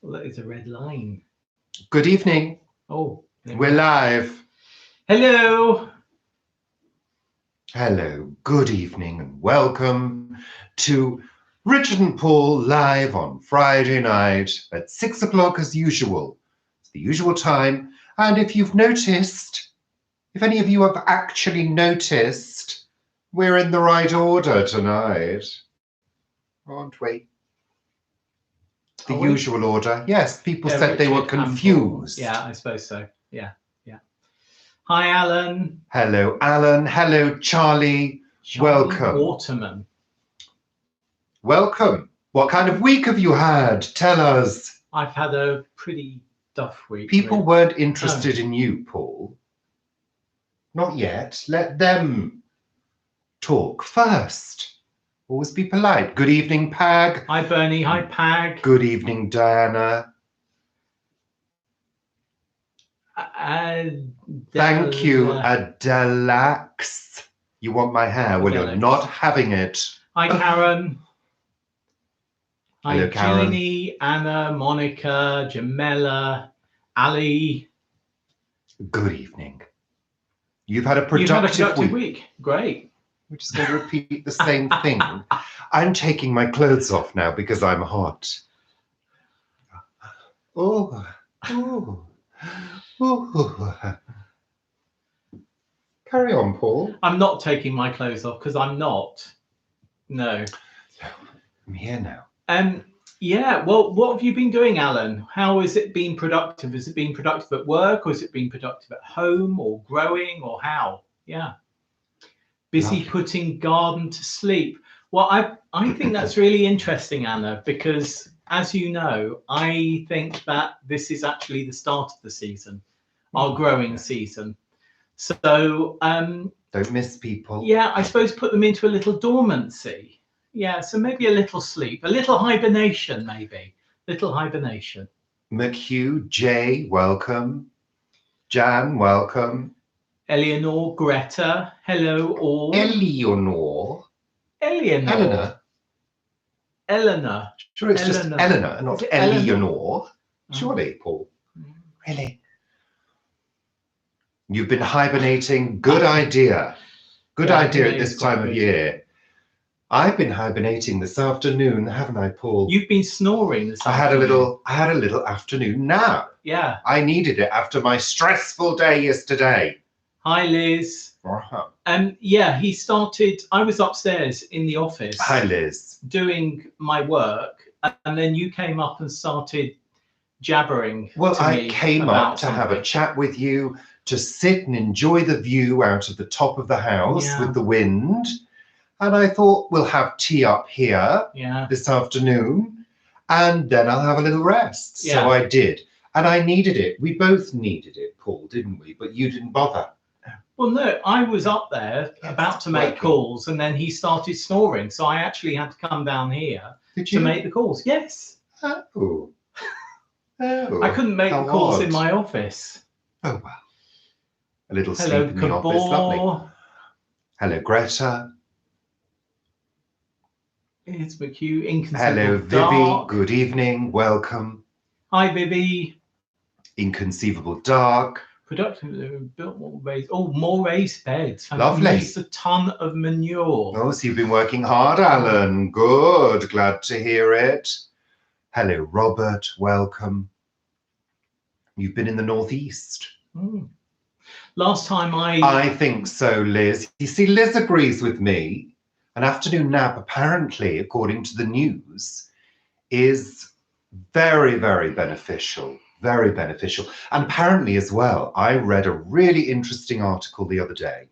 Well, that is a red line. Good evening. Oh, We're live. Hello. Hello, good evening, and welcome to Richard and Paul live on Friday night at 6 o'clock as usual. It's the usual time. And if you've noticed, if any of you have actually noticed, we're in the right order tonight, aren't we? The usual order. Yes, people said Richard they were confused. Yeah, I suppose so. Yeah. Hi, Alan. Hello, Alan. Hello, Charlie. Welcome. Waterman. Welcome. What kind of week have you had? Tell us. I've had a pretty tough week. People weren't interested in you, Paul. Not yet. Let them talk first. Always be polite. Good evening, Pag. Hi, Bernie. Hi, Pag. Good evening, Diana. Thank you, Adelax. You want my hair? Well, you're not having it. Hi, Karen. Hello, Hi, Karen. Jeannie, Anna, Monica, Jamela, Ali. Good evening. You've had a productive week. Great. We're just going to repeat the same thing. I'm taking my clothes off now because I'm hot. Oh. Carry on, Paul. I'm not taking my clothes off because I'm not. No. I'm here now. Yeah, well, what have you been doing, Alan? How has it been productive? Has it been productive at work, or has it been productive at home, or growing, or how? Yeah. Busy putting garden to sleep. Well, I think that's really interesting, Anna, because as you know, I think that this is actually the start of the season, our growing season. So don't miss people. Yeah, I suppose put them into a little dormancy. Yeah, so maybe a little sleep, a little hibernation, maybe. Little hibernation. McHugh, Jay, welcome. Jan, welcome. Eleanor, Greta, hello all. Eleanor. Eleanor. Sure, it's just Eleanor, not Eleanor. Surely, Paul. Really? You've been hibernating. Good idea. Good idea at this time of year. I've been hibernating this afternoon, haven't I, Paul? You've been snoring this afternoon. I had a little afternoon nap. Yeah. I needed it after my stressful day yesterday. Hi, Liz. Yeah, he started. I was upstairs in the office. Hi, Liz. Doing my work, and then you came up and started jabbering. Well, I came up to have a chat with you, to sit and enjoy the view out of the top of the house with the wind. And I thought we'll have tea up here this afternoon, and then I'll have a little rest. Yeah. So I did. And I needed it. We both needed it, Paul, didn't we? But you didn't bother. Well, no, I was up there about to make calls, and then he started snoring. So I actually had to come down here to make the calls. Yes. Oh. I couldn't make the calls in my office. Oh, well. A little sleep in the office. Lovely. Hello, Greta. It's McHugh. Inconceivable. Hello, Vivi. Good evening. Welcome. Hi, Vivi. Inconceivable Dark. Productive. Built more raised. Oh, more raised beds. Lovely. Used a ton of manure. Oh, so you've been working hard, Alan. Good. Glad to hear it. Hello, Robert. Welcome. You've been in the northeast. Last time I think so, Liz. You see, Liz agrees with me. An afternoon nap, apparently, according to the news, is very, very beneficial. Very beneficial. And apparently as well, I read a really interesting article the other day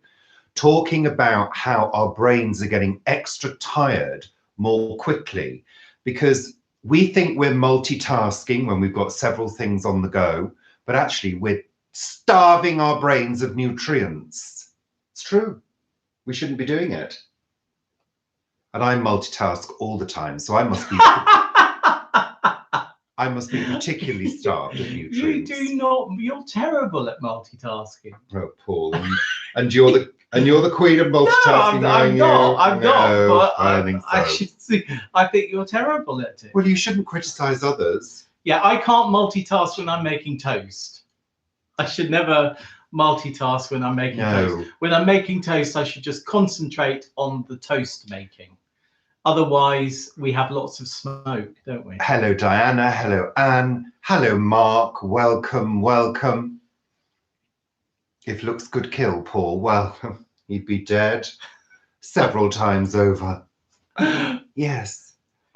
talking about how our brains are getting extra tired more quickly because we think we're multitasking when we've got several things on the go, but actually we're starving our brains of nutrients. It's true. We shouldn't be doing it. And I multitask all the time, so I must be particularly starved of nutrients. You do not. You're terrible at multitasking. Oh, Paul, and you're the queen of multitasking. No, I'm not. But I think so. I think you're terrible at it. Well, you shouldn't criticize others. Yeah, I can't multitask when I'm making toast. I should never multitask when I'm making toast. When I'm making toast, I should just concentrate on the toast making. Otherwise, we have lots of smoke, don't we? Hello, Diana. Hello, Anne. Hello, Mark. Welcome, welcome. If looks could kill Paul, well, he'd be dead several times over. Yes.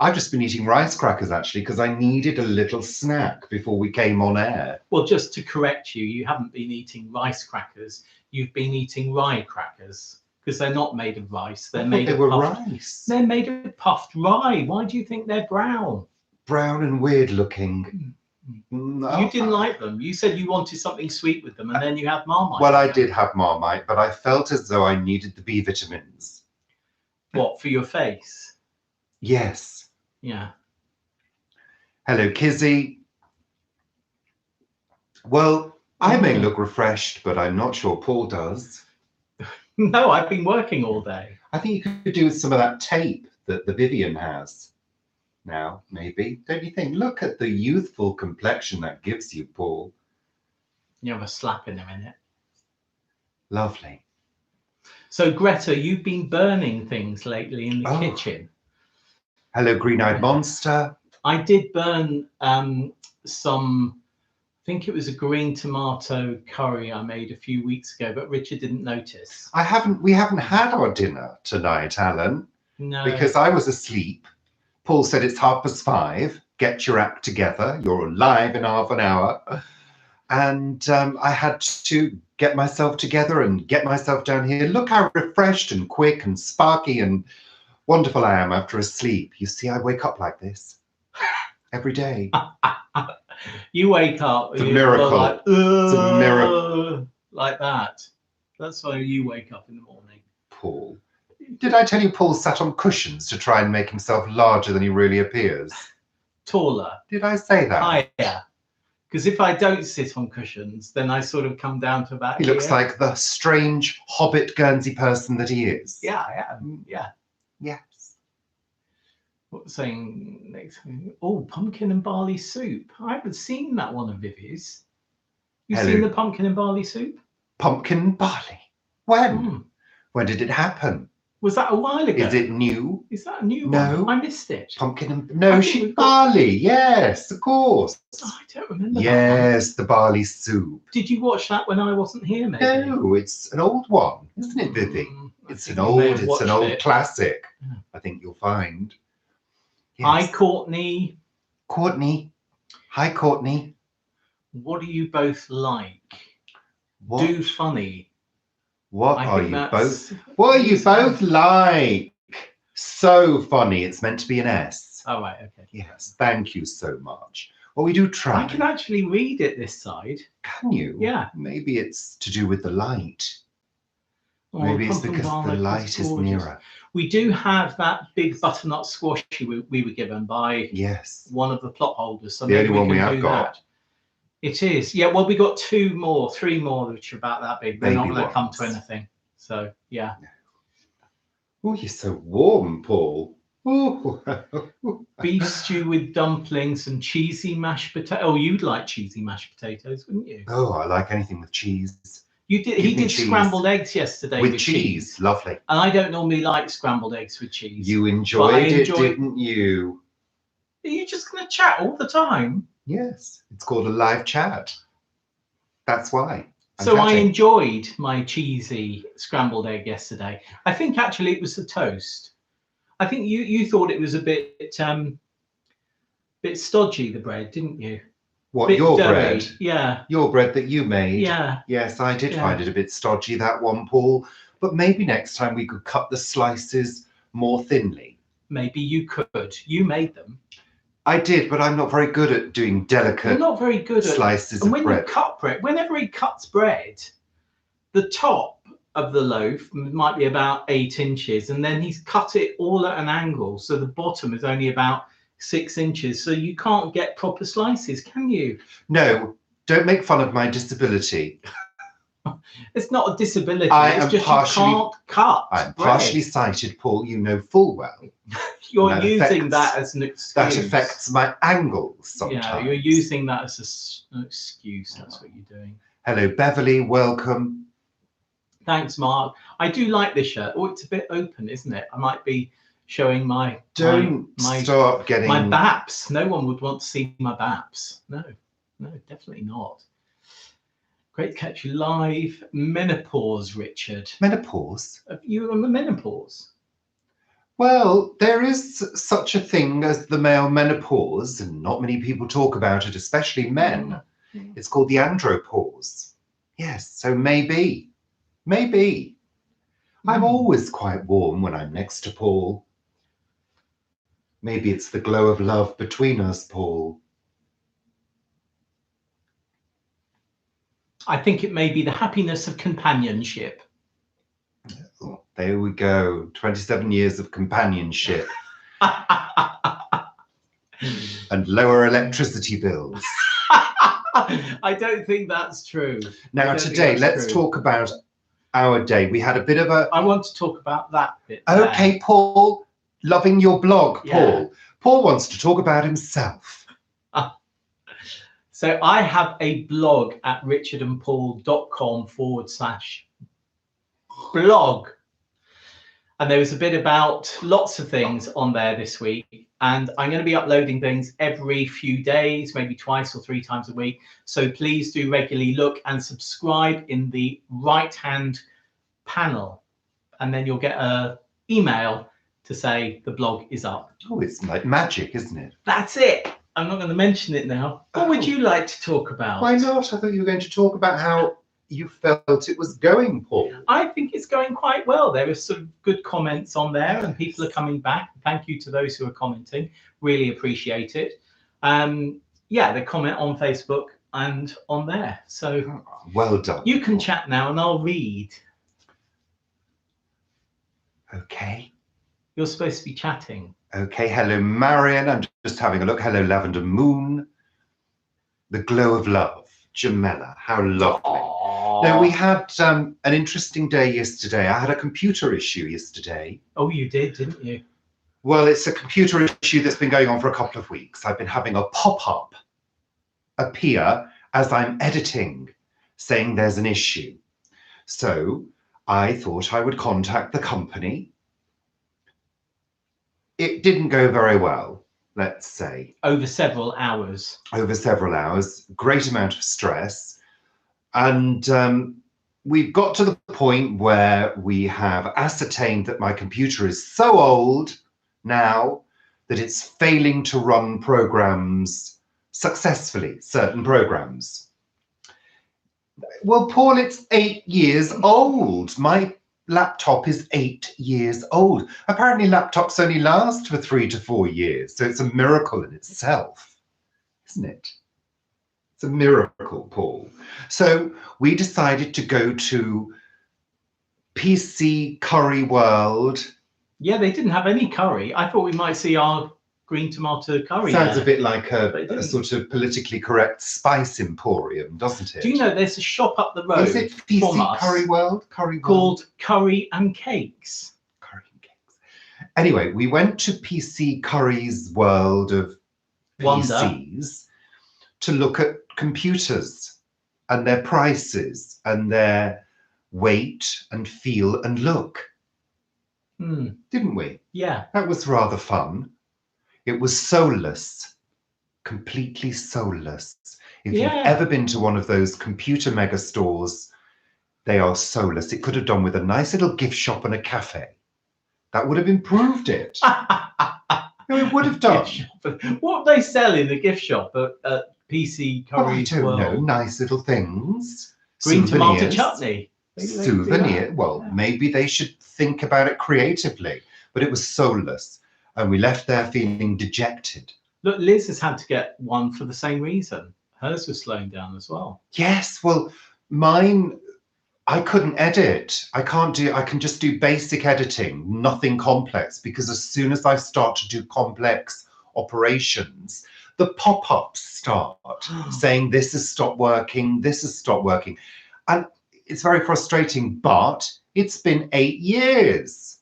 I've just been eating rice crackers, actually, because I needed a little snack before we came on air. Well, just to correct you, you haven't been eating rice crackers. You've been eating rye crackers, because they're not made of rice. They're made of rice. They're made of puffed rye. Why do you think they're brown? Brown and weird looking. No. You didn't like them. You said you wanted something sweet with them, and then you had Marmite. Well, I did have Marmite, but I felt as though I needed the B vitamins. What, for your face? Yes. Yeah. Hello, Kizzy. Well, I may look refreshed, but I'm not sure Paul does. No, I've been working all day. I think you could do with some of that tape that the Vivian has now, maybe. Don't you think? Look at the youthful complexion that gives you, Paul. You have a slap in a minute. Lovely. So, Greta, you've been burning things lately in the kitchen. Hello, green-eyed monster. I did burn some, I think it was a green tomato curry I made a few weeks ago, but Richard didn't notice. We haven't had our dinner tonight, Alan. No. Because I was asleep. Paul said it's 5:30. Get your act together. You're live in half an hour. And I had to get myself together and get myself down here. Look how refreshed and quick and sparky and wonderful I am after a sleep. You see, I wake up like this every day. You wake up. It's a miracle. Like, it's a miracle. Like that. That's why you wake up in the morning. Paul. Did I tell you Paul sat on cushions to try and make himself larger than he really appears? Taller. Did I say that? Higher. Because if I don't sit on cushions, then I sort of come down to about He looks like the strange hobbit Guernsey person that he is. Yeah, I am. Yeah. Yes. What was saying next? Oh, pumpkin and barley soup. I haven't seen that one of Vivi's. You've seen the pumpkin and barley soup? Pumpkin and barley. When? When did it happen? Was that a while ago? Is it new? Is that a new one? No. I missed it. Pumpkin and... barley. Yes, of course. Oh, I don't remember Yes, the barley soup. Did you watch that when I wasn't here, maybe? No, it's an old one, isn't it, Vivi? It's an old classic. Yeah. I think you'll find. Yes. Hi, Courtney. Courtney. Hi, Courtney. What do you both like? What? Do funny. What are you both like? So funny. It's meant to be an S. Oh, right. Okay. Yes. Thank you so much. Well, we do try. I can actually read it this side. Can you? Yeah. Maybe it's to do with the light. Oh, maybe it's because the light is nearer. We do have that big butternut squash we were given by one of the plot holders. So the only one we have got. That. It is. Yeah, well, we got three more, which are about that big. They're not going to come to anything. So, yeah. Oh, you're so warm, Paul. Beef stew with dumplings and cheesy mashed potato. Oh, you'd like cheesy mashed potatoes, wouldn't you? Oh, I like anything with cheese. You did. He did scrambled eggs yesterday with cheese. Lovely. And I don't normally like scrambled eggs with cheese. You enjoyed it, didn't you? Are you just going to chat all the time? Yes, it's called a live chat. That's why. I enjoyed my cheesy scrambled egg yesterday. I think actually it was the toast. I think you thought it was a bit stodgy, the bread, didn't you? What, your bread? Yeah. Your bread that you made? Yeah. Yes, I did find it a bit stodgy, that one, Paul. But maybe next time we could cut the slices more thinly. Maybe you could. You made them. I did, but I'm not very good at doing delicate You're not very good slices of bread. When you cut bread, whenever he cuts bread, the top of the loaf might be about 8 inches, and then he's cut it all at an angle, so the bottom is only about 6 inches. So you can't get proper slices, can you? No, don't make fun of my disability. It's not a disability. I it's am just partially- you can't cut. I'm bread. partially sighted, Paul, you know full well. You're that using affects- that as an excuse. That affects my angles sometimes. Yeah, you're using that as an excuse. That's what you're doing. Hello, Beverly. Welcome. Thanks, Mark. I do like this shirt. Oh, it's a bit open, isn't it? I might be showing my Start getting my baps. No one would want to see my baps. No, definitely not. Great to catch you live. Menopause, Richard. menopause. Are you on the menopause? Well, there is such a thing as the male menopause, and not many people talk about it, especially men. It's called the andropause. Yes, so maybe. I'm always quite warm when I'm next to Paul. Maybe it's the glow of love between us, Paul. I think it may be the happiness of companionship. Oh, there we go. 27 years of companionship and lower electricity bills. I don't think that's true. Now, today, let's talk about our day. We had a bit of a... I want to talk about that bit. Okay, there. Paul, loving your blog, Yeah. Paul. Paul wants to talk about himself. So I have a blog at richardandpaul.com/blog. And there was a bit about lots of things on there this week. And I'm going to be uploading things every few days, maybe twice or 3 times a week. So please do regularly look and subscribe in the right-hand panel. And then you'll get an email to say the blog is up. Oh, it's like magic, isn't it? That's it. I'm not going to mention it now. What would you like to talk about? Why not? I thought you were going to talk about how you felt it was going, Paul. I think it's going quite well. There are some good comments on there and people are coming back. Thank you to those who are commenting. Really appreciate it. Yeah, they comment on Facebook and on there. So well done. You can chat now and I'll read. Okay. You're supposed to be chatting. Okay, hello, Marion. I'm just having a look. Hello, Lavender Moon. The glow of love. Jamela, how lovely. Aww. Now, we had an interesting day yesterday. I had a computer issue yesterday. Oh, you did, didn't you? Well, it's a computer issue that's been going on for a couple of weeks. I've been having a pop-up appear as I'm editing, saying there's an issue. So I thought I would contact the company. It didn't go very well, let's say. Over several hours. Over several hours, great amount of stress. And we've got to the point where we have ascertained that my computer is so old now that it's failing to run programs successfully, certain programs. Well, Paul, it's 8 years old. My laptop is 8 years old. Apparently laptops only last for 3 to 4 years. So it's a miracle in itself, isn't it? It's a miracle, Paul. So we decided to go to PC Curry World. Yeah, they didn't have any curry. I thought we might see our green tomato curry. Sounds there. a bit like a sort of politically correct spice emporium, doesn't it? Do you know there's a shop up the road Is it PC from us Curry World? called Curry and Cakes? Curry and Cakes. Anyway, we went to PC Curry's world of PCs to look at computers and their prices and their weight and feel and look. Didn't we? Yeah. That was rather fun. It was soulless, completely soulless. If you've ever been to one of those computer mega stores, they are soulless. It could have done with a nice little gift shop and a cafe. That would have improved it. No, it would have done. What they sell in the gift shop at PC Curry's World? I don't know. Nice little things. Green tomato chutney. Souvenir. Well, maybe they should think about it creatively. But it was soulless. And we left there feeling dejected. Look, Liz has had to get one for the same reason. Hers was slowing down as well. Yes, well, mine, I couldn't edit. I can just do basic editing, nothing complex, because as soon as I start to do complex operations, the pop-ups start saying this has stopped working, this has stopped working. And it's very frustrating, but it's been 8 years.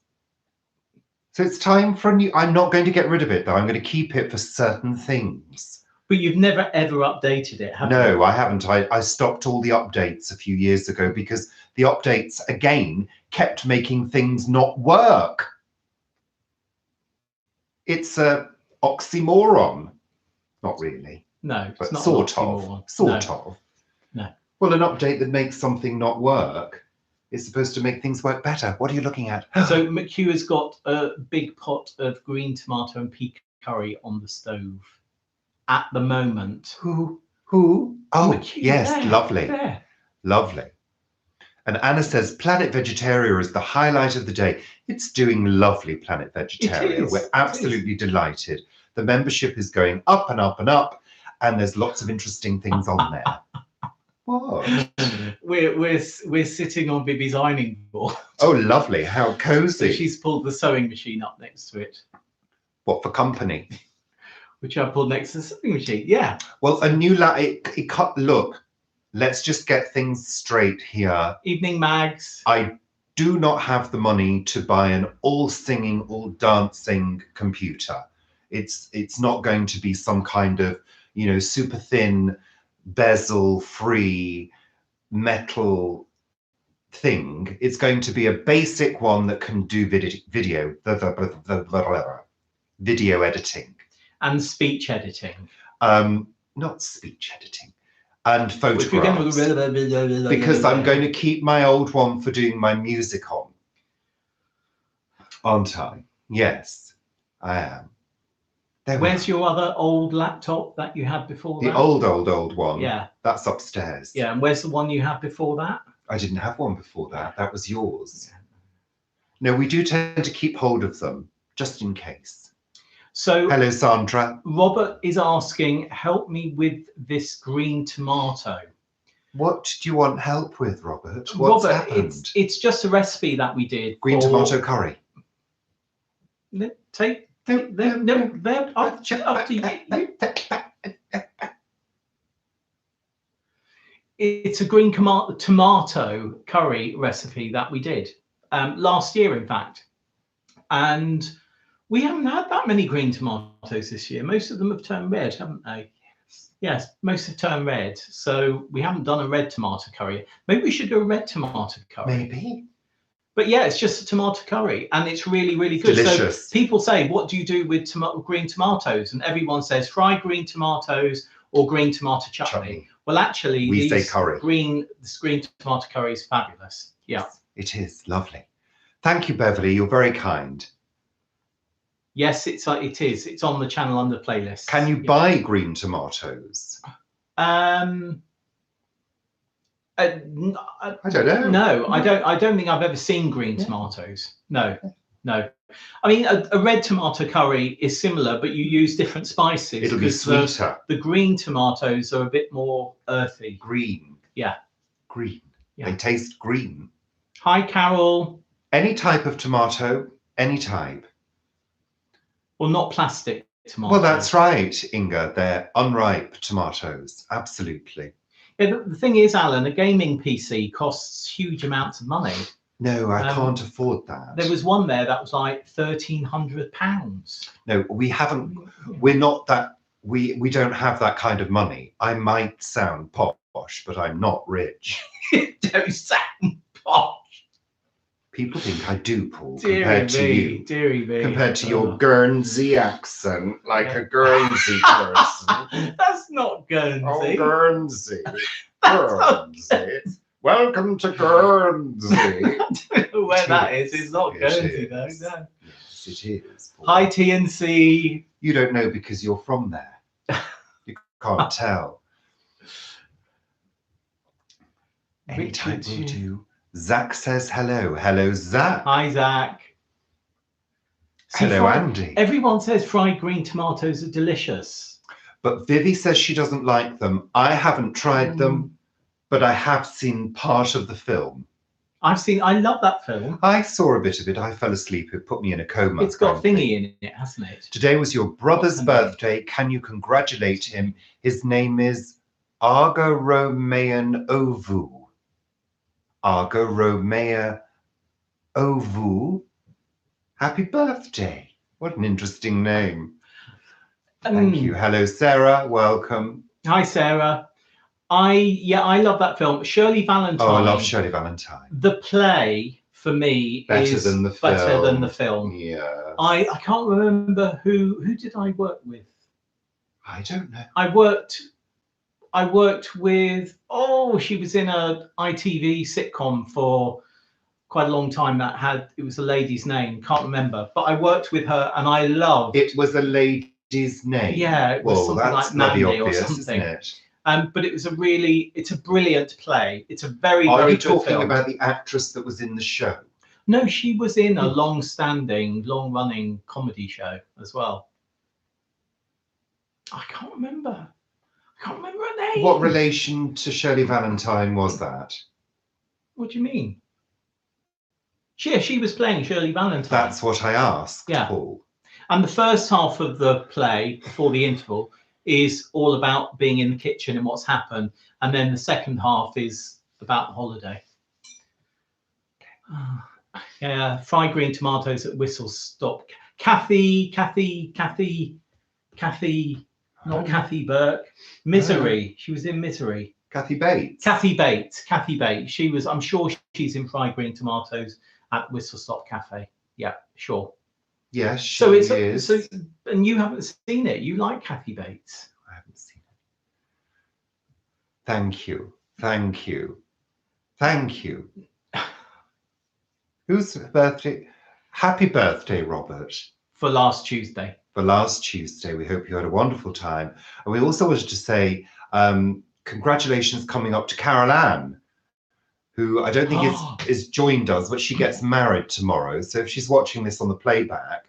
So it's time for a new, I'm not going to get rid of it though. I'm going to keep it for certain things. But you've never ever updated it, have you? No, I haven't. I stopped all the updates a few years ago because the updates again kept making things not work. It's a oxymoron. Not really. No, it's but not sort an of. oxymoron. Sort No. of. No. Well, an update that makes something not work is supposed to make things work better. What are you looking at? So McHugh has got a big pot of green tomato and pea curry on the stove at the moment. Who? Oh, McHugh, yes, there, lovely. there. Lovely. And Anna says, Planet Vegetaria is the highlight of the day. It's doing lovely, Planet Vegetaria. It is, We're absolutely delighted. The membership is going up and up and up, and there's lots of interesting things on there. What? We're sitting on Bibi's ironing board. Oh, lovely. How cozy. So she's pulled the sewing machine up next to it. What, for company? Which I pulled next to the sewing machine. Yeah. Well, a new look, let's just get things straight here. Evening mags. I do not have the money to buy an all singing, all dancing computer. It's not going to be some kind of, super thin, bezel free metal thing. It's going to be a basic one that can do video editing And speech editing. Not speech editing, and photographs. Because I'm going to keep my old one for doing my music on. Aren't I? Yes, I am. Where's your other old laptop that you had before that? The old one. Yeah. That's upstairs. Yeah, and where's the one you had before that? I didn't have one before that. That was yours. No, we do tend to keep hold of them, just in case. So, hello, Sandra. Robert is asking, help me with this green tomato. What do you want help with, Robert? What's happened? It's just a recipe that we did. Green tomato curry. Up to you. It's a green tomato curry recipe that we did last year, in fact. And we haven't had that many green tomatoes this year. Most of them have turned red, haven't they? Yes, most have turned red. So we haven't done a red tomato curry. Maybe we should do a red tomato curry. Maybe. But yeah, it's just a tomato curry, and it's really, really good. Delicious. So people say, what do you do with green tomatoes? And everyone says, fried green tomatoes or green tomato chutney. Well, actually, we say curry. This green tomato curry is fabulous. Yeah. It is lovely. Thank you, Beverly. You're very kind. Yes, it is. It's on the channel under playlist. Can you buy green tomatoes? I don't know. No, I don't think I've ever seen green tomatoes. No. I mean, a red tomato curry is similar, but you use different spices. It'll be sweeter. The green tomatoes are a bit more earthy. Green. Yeah. Green. Yeah. They taste green. Hi, Carol. Any type of tomato, any type. Well, not plastic tomatoes. Well, that's right, Inga. They're unripe tomatoes. Absolutely. Yeah, the thing is, Alan, a gaming PC costs huge amounts of money. No, I can't afford that. There was one there that was like £1,300. No, we haven't. We're not that. We don't have that kind of money. I might sound posh, but I'm not rich. Don't sound posh. People think I do, Paul, Deary compared to you. Deary me. Compared to your Guernsey accent, like a Guernsey person. That's not Guernsey. Oh, Guernsey. Guernsey. Welcome to Guernsey. I don't know where that is. It's not Guernsey, though. No. Yes, it is. Paul. Hi, TNC. You don't know because you're from there. You can't tell. Any type will do. Zach says hello. Hello, Zach. Hi, Zach. Hello, Andy. Everyone says fried green tomatoes are delicious. But Vivi says she doesn't like them. I haven't tried them, but I have seen part of the film. I love that film. I saw a bit of it. I fell asleep. It put me in a coma. It's got Thingy in it, hasn't it? Today was your brother's birthday. Can you congratulate him? His name is Arga Romayan Ovu. Argo Romea Ovu. Happy birthday. What an interesting name. Thank you. Hello, Sarah. Welcome. Hi, Sarah. I love that film. Shirley Valentine. Oh, I love Shirley Valentine. The play for me is better than the film. Yeah. I can't remember who did I work with. I don't know. I worked with, she was in a ITV sitcom for quite a long time it was a lady's name, can't remember, but I worked with her and I loved. It was a lady's name. Yeah, it was something that's like Mandy obvious, or something. isn't it? But it's a brilliant play. It's a very, Are very you good talking film. about the actress that was in the show? No, she was in a long-standing, long-running comedy show as well. I can't remember her name. What relation to Shirley Valentine was that? What do you mean? Yeah, she was playing Shirley Valentine. That's what I asked, yeah. Paul. And the first half of the play, before the interval, is all about being in the kitchen and what's happened. And then the second half is about the holiday. Yeah, fried green tomatoes at Whistle Stop. Kathy, not Kathy Burke. Misery. She was in Misery. Kathy Bates. Kathy Bates. I'm sure she's in fried green tomatoes at Whistle Stop Cafe. Yeah, sure. Yes, she is. So, and you haven't seen it. You like Kathy Bates. I haven't seen it. Thank you. Thank you. Thank you. Whose birthday? Happy birthday, Robert. For last Tuesday. For last Tuesday. We hope you had a wonderful time. And we also wanted to say congratulations coming up to Carol Ann, who I don't think is joined us, but she gets married tomorrow. So if she's watching this on the playback,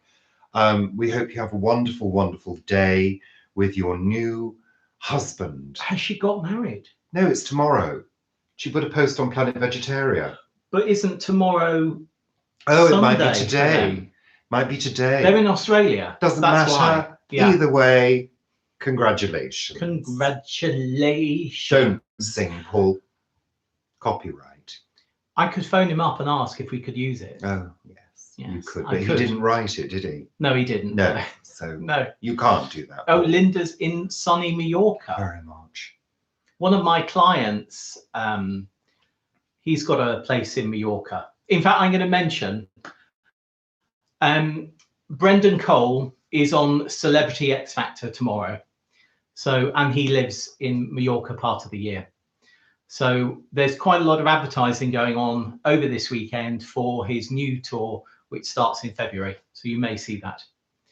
we hope you have a wonderful, wonderful day with your new husband. Has she got married? No, it's tomorrow. She put a post on Planet Vegetaria. But isn't tomorrow Sunday? It might be today. Might be today. They're in Australia. Doesn't matter. Yeah. Either way, congratulations. Congratulations. Don't sing, Paul. Copyright. I could phone him up and ask if we could use it. Oh, yes. You could. But I he could. didn't write it, did he? No, he didn't. No. So no. You can't do that. Oh, Linda's in sunny Mallorca. Very much. One of my clients, he's got a place in Mallorca. In fact, I'm going to mention Brendan Cole is on Celebrity X Factor tomorrow. So, and he lives in Mallorca part of the year. So there's quite a lot of advertising going on over this weekend for his new tour, which starts in February. So you may see that.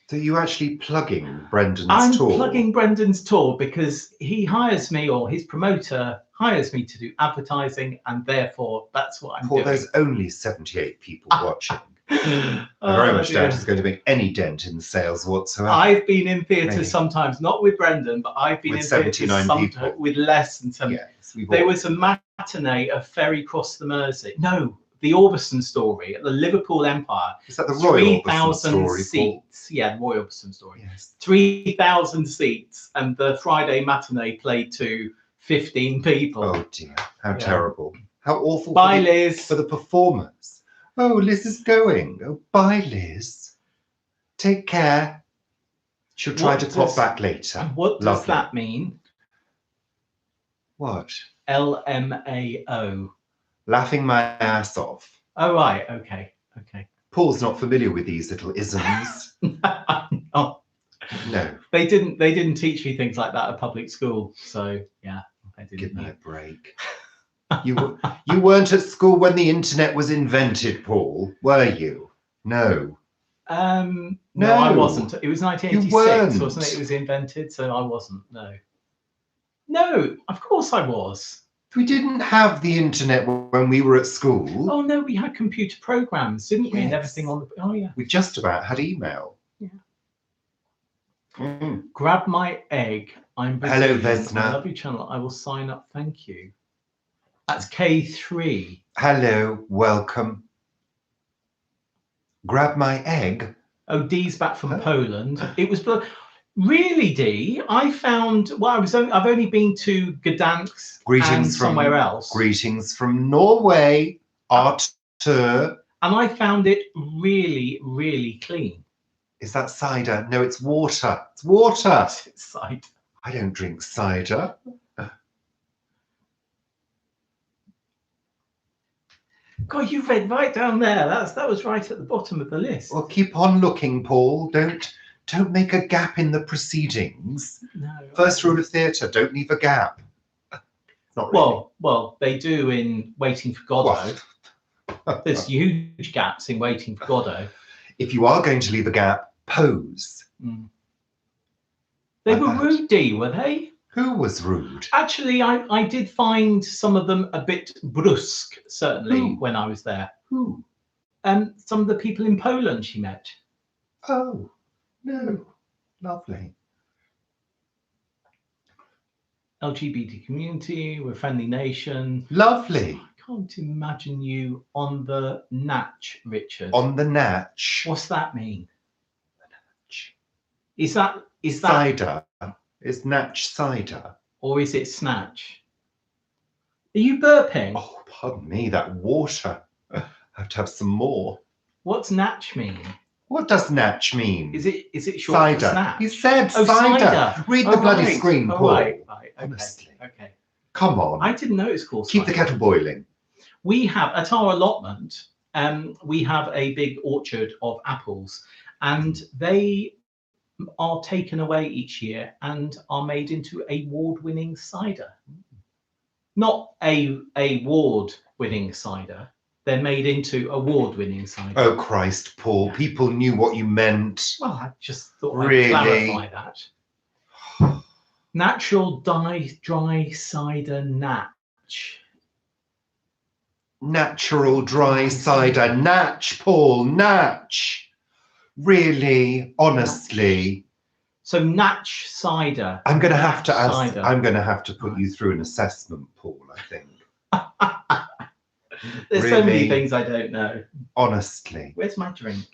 So you actually plugging Brendan's tour? I'm plugging Brendan's tour because he hires me, or his promoter hires me to do advertising, and therefore that's what I'm doing. There's only 78 people watching. I very much doubt it's going to make any dent in sales whatsoever. I've been in theatre sometimes, not with Brendan, but I've been with in theatre sometimes with less than 70. Yes, there was a matinee of Ferry Cross the Mersey. No, the Orbison Story at the Liverpool Empire. Is that the Roy 3,000 Story? seats. Yeah, Roy Orbison Story. Yes. 3,000 seats, and the Friday matinee played to 15 people. Oh dear, how terrible. How awful. Bye, Liz. For the performers. Oh, Liz is going. Oh, bye, Liz. Take care. She'll try to pop back later. What does that mean? What? LMAO. Laughing my ass off. Oh, right. Okay. Okay. Paul's not familiar with these little isms. No. No. They didn't teach me things like that at public school. So yeah, I didn't. Give me a break. You weren't at school when the internet was invented, Paul, were you? No. No, I wasn't. It was 1986, wasn't it? It was invented, so I wasn't. No. No, of course I was. We didn't have the internet when we were at school. Oh no, we had computer programs, didn't we? And everything on the. Oh yeah. We just about had email. Yeah. Grab my egg. I'm busy. Hello, Vesna. I love your channel. I will sign up. Thank you. That's K3. Hello, welcome. Grab my egg. Oh, Dee's back from Poland. It was Really, Dee? I found. Well, I've only been to Gdansk and somewhere else, Greetings from Norway, Arthur. and I found it really, really clean. Is that cider? No, it's water. It's water. It's cider. I don't drink cider. God, you read right down there. That was right at the bottom of the list. Well, keep on looking, Paul. Don't make a gap in the proceedings. No. First rule of theatre: don't leave a gap. Not really. Well, they do in Waiting for Godot. There's huge gaps in Waiting for Godot. If you are going to leave a gap, pose. They were rude, Dee, were they? Who was rude? Actually, I did find some of them a bit brusque, certainly, Who? when I was there. Who? Some of the people in Poland she met. Oh, no. Lovely. LGBT community, we're a friendly nation. Lovely. I can't imagine you on the natch, Richard. On the natch. What's that mean? The natch. Is that cider? Is natch cider? Or is it snatch? Are you burping? Oh, pardon me, that water. I have to have some more. What's natch mean? What does natch mean? Is it short cider? for snatch? He said Oh, cider. Read the bloody screen, Paul. Right. Okay. Honestly. Okay. Come on. I didn't know it's called Keep cider. the kettle boiling. We have at our allotment, we have a big orchard of apples, and they are taken away each year and are made into award-winning cider. Not a award-winning cider. They're made into award-winning cider. Oh, Christ, Paul. People knew what you meant. Well, I just thought Really? I'd clarify that. Natural dry cider natch. Natural dry cider. Natch, Paul. Natch. Really? Honestly? So natch cider. I'm going to have to ask. Cider. I'm going to have to put you through an assessment, Paul, I think. There's so many things I don't know. Honestly. Where's my drink?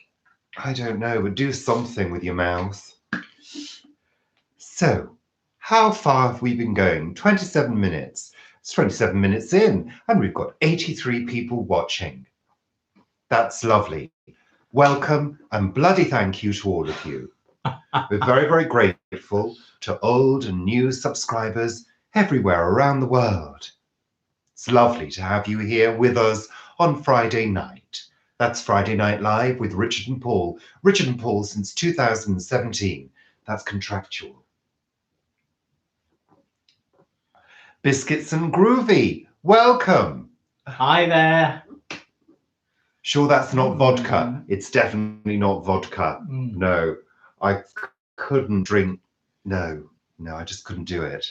I don't know, but do something with your mouth. So, how far have we been going? 27 minutes. It's 27 minutes in, and we've got 83 people watching. That's lovely. Welcome and bloody thank you to all of you. We're very, very grateful to old and new subscribers everywhere around the world. It's lovely to have you here with us on Friday night. That's Friday Night Live with Richard and Paul. Richard and Paul since 2017. That's contractual. Biscuits and Groovy, welcome. Hi there. Sure that's not vodka? It's definitely not vodka. No, I couldn't drink. No, I just couldn't do it.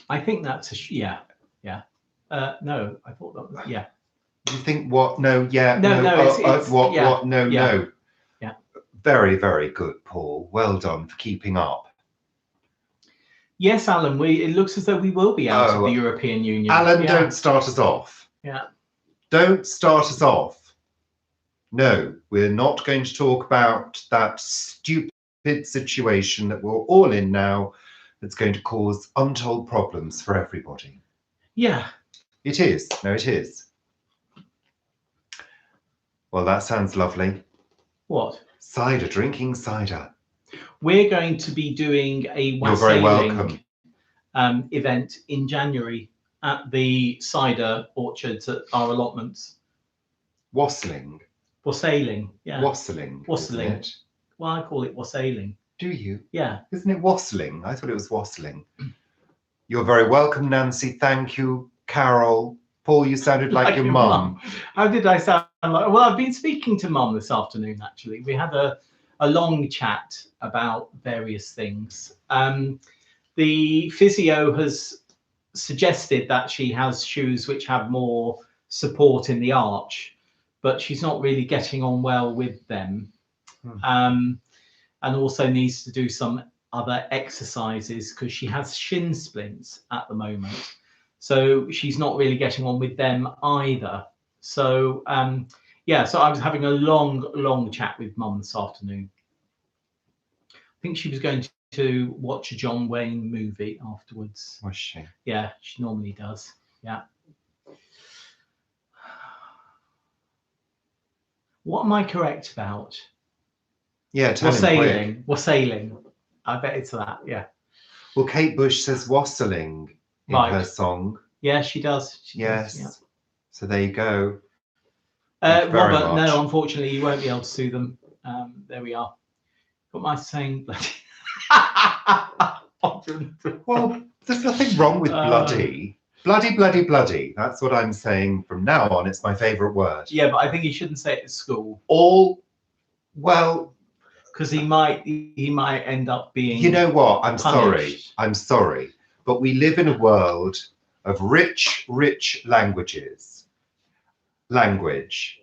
I think that's yeah. No, I thought that was, yeah. You think what? No, yeah. No, it's what? yeah, What? No, yeah, no. Yeah. Very, very good, Paul. Well done for keeping up. Yes, Alan, it looks as though we will be out of the European Union. Alan, don't start us off. Yeah. Don't start us off. No, we're not going to talk about that stupid situation that we're all in now that's going to cause untold problems for everybody. Yeah. It is. No, it is. Well, that sounds lovely. What? Cider, drinking cider. We're going to be doing a You're very welcome. Event in January at the cider orchards at our allotments. Wassailing. Yeah. Wassailing. Well, I call it wassailing. Do you? Yeah. Isn't it wassailing? I thought it was wassailing. You're very welcome, Nancy. Thank you, Carol. Paul, you sounded like your mum. How did I sound like? Well, I've been speaking to Mum this afternoon, actually. We had a long chat about various things. The physio has suggested that she has shoes which have more support in the arch, but she's not really getting on well with them. And also needs to do some other exercises because she has shin splints at the moment. So she's not really getting on with them either. So, so I was having a long chat with Mum this afternoon. think she was going to watch a John Wayne movie afterwards. Was she? Yeah, she normally does. Yeah. What am I correct about? Yeah, tell him quick. Wassailing. Wassailing. I bet it's that. Yeah. Well, Kate Bush says wassailing in her song. Yeah, she does. Yes. Yeah. So there you go. Thank you very Robert, much. no, unfortunately, you won't be able to sue them. There we are. What am I saying? Well, there's nothing wrong with bloody. Bloody, bloody, bloody. That's what I'm saying from now on. It's my favourite word. Yeah, but I think you shouldn't say it at school. Well, because he might end up being. You know what? I'm punished. sorry. But we live in a world of rich languages. Language.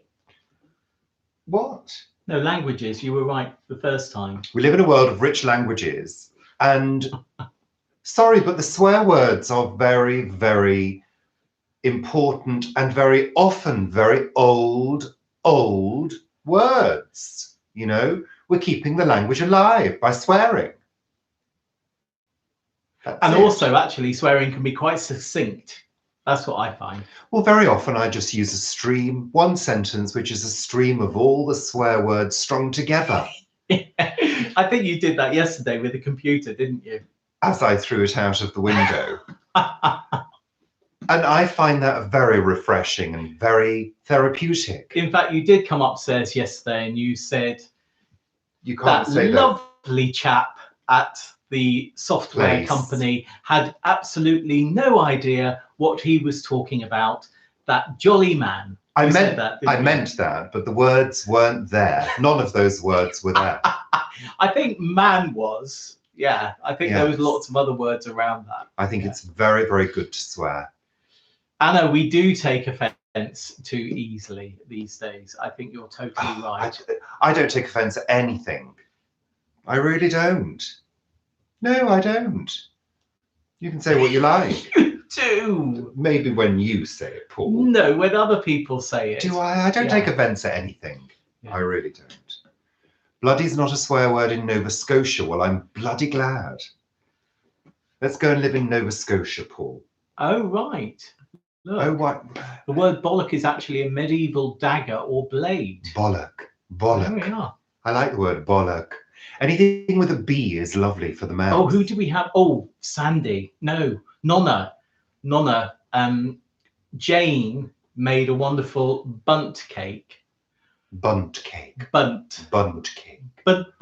What? No, languages. You were right the first time. We live in a world of rich languages. And sorry, but the swear words are very, very important and very often very old words. You know, we're keeping the language alive by swearing. And also, actually, swearing can be quite succinct. That's what I find. Well, very often I just use a stream, one sentence, which is a stream of all the swear words strung together. I think you did that yesterday with the computer, didn't you? As I threw it out of the window. And I find that very refreshing and very therapeutic. In fact, you did come upstairs yesterday and you said, you can't say that. Lovely chap at the software company had absolutely no idea what he was talking about. That jolly man. I meant that, but the words weren't there. None of those words were there. I think man was. Yeah, I think there was lots of other words around that. I think it's very, very good to swear. Anna, we do take offence too easily these days. I think you're totally right. I don't take offence at anything. I really don't. No, I don't. You can say what you like. You do. Maybe when you say it, Paul. No, when other people say it. Do I? I don't take offence at anything. Yeah. I really don't. Bloody's not a swear word in Nova Scotia. Well, I'm bloody glad. Let's go and live in Nova Scotia, Paul. Oh, right. Look, oh, what? The word bollock is actually a medieval dagger or blade. Bollock. Bollock. There we are. I like the word bollock. Anything with a B is lovely for the mouth. Oh, who do we have? Oh, Sandy. No, Nonna. Jane made a wonderful bunt cake. Bunt cake. Bunt. Bunt cake. Bunt.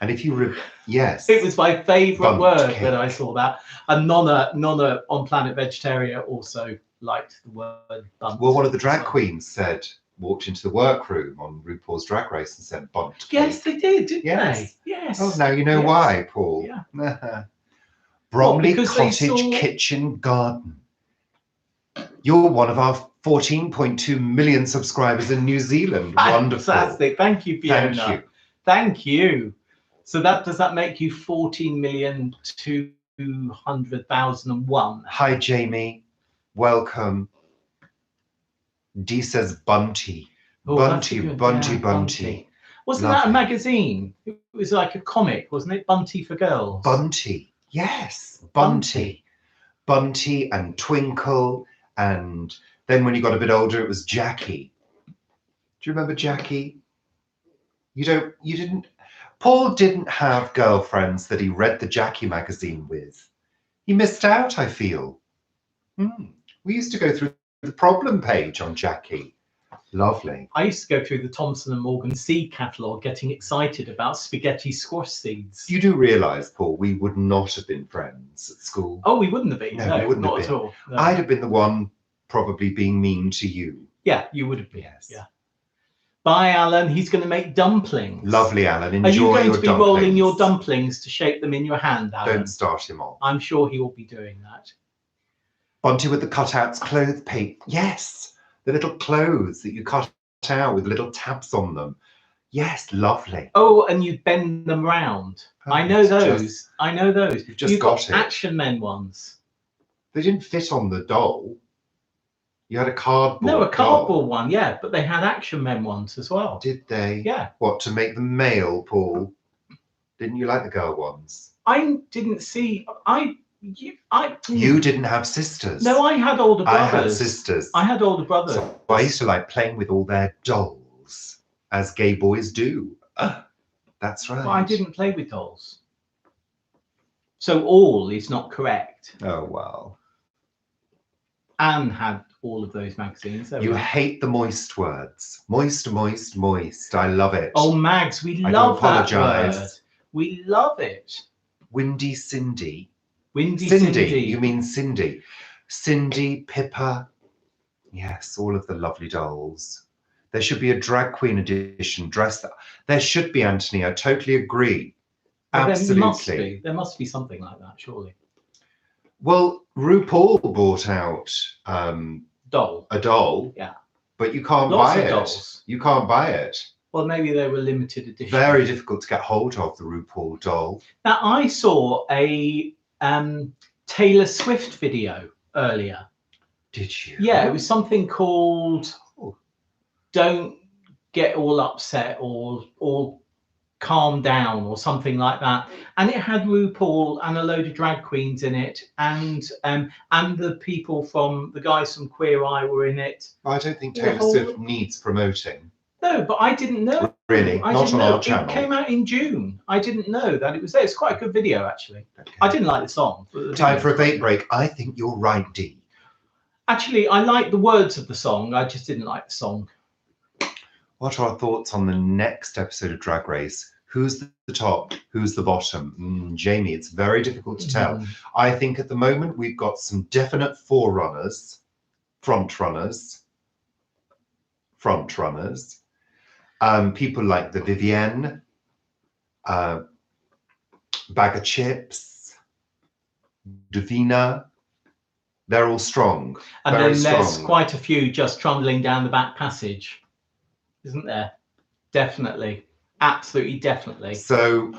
And if you yes, it was my favourite word when I saw that. And Nonna on Planet Vegetaria also liked the word bunt. Well, one of the drag queens walked into the workroom on RuPaul's Drag Race and said bunt cake. Yes, they did, didn't they? Yes. Oh, now you know why, Paul. Yeah. Bromley Cottage Kitchen Garden. You're one of our 14.2 million subscribers in New Zealand. Wonderful. Fantastic. Thank you, Fiona. Thank you. Thank you. So does that make you 14,200,001? Hi, Jamie. Welcome. Dee says Bunty. Oh, Bunty. Wasn't that a magazine? It was like a comic, wasn't it? Bunty for girls. Bunty. Yes. Bunty. Bunty and Twinkle. And then when you got a bit older, it was Jackie. Do you remember Jackie? You didn't. Paul didn't have girlfriends that he read the Jackie magazine with. He missed out, I feel. We used to go through the problem page on Jackie. Lovely. I used to go through the Thompson and Morgan seed catalogue getting excited about spaghetti squash seeds. You do realise, Paul, we would not have been friends at school. Oh, we wouldn't have been. No, we wouldn't not have been. At all. No. I'd have been the one probably being mean to you. Yeah, you would have been. Yes. Yeah. Bye, Alan. He's going to make dumplings. Lovely, Alan. Enjoy your dumplings. Are you going to be rolling your dumplings to shape them in your hand, Alan? Don't start him off. I'm sure he will be doing that. Bunty with the cutouts, clothes paint. Yes, the little clothes that you cut out with little tabs on them. Yes, lovely. Oh, and you bend them round. I know those. You've just got it. Action Men ones. They didn't fit on the doll. You had a cardboard No, a cardboard doll. one, yeah, but they had Action Men ones as well. Did they? Yeah. What, to make them male, Paul? Didn't you like the girl ones? I didn't see. You didn't have sisters. No, I had older brothers. I had sisters. I had older brothers. So I used to like playing with all their dolls, as gay boys do. That's right. But I didn't play with dolls. So all is not correct. Oh, well. Anne had all of those magazines. You hate the moist words. Moist, moist, moist. I love it. Oh, Mags, we love that word. We love it. Windy Cindy. Windy Cindy. Cindy. You mean Cindy. Cindy, Pippa. Yes, all of the lovely dolls. There should be a drag queen edition dressed. There should be, Anthony. I totally agree. Well, Absolutely. There must be something like that, surely. Well, RuPaul bought out Doll. a doll. Yeah. But you can't Lots buy of it. dolls. You can't buy it. Well, maybe they were limited edition. Very difficult to get hold of, the RuPaul doll. Now, I saw a Taylor Swift video earlier. Did you? Yeah, it was something called Don't Get All Upset or Calm Down or something like that. And it had RuPaul and a load of drag queens in it, and the people from the guys from Queer Eye were in it. I don't think Taylor Swift needs promoting. No, but I didn't know. Really? Not on our channel. It came out in June. I didn't know that it was there. It's quite a good video, actually. Okay. I didn't like the song. Time for a vape break. I think you're right, Dee. Actually, I like the words of the song. I just didn't like the song. What are our thoughts on the next episode of Drag Race? Who's the top? Who's the bottom? Jamie, it's very difficult to tell. I think at the moment we've got some definite forerunners, front runners. People like the Vivienne, Bag of Chips, Davina. They're all strong. And then there's quite a few just trundling down the back passage, isn't there? Definitely. Absolutely, definitely. So,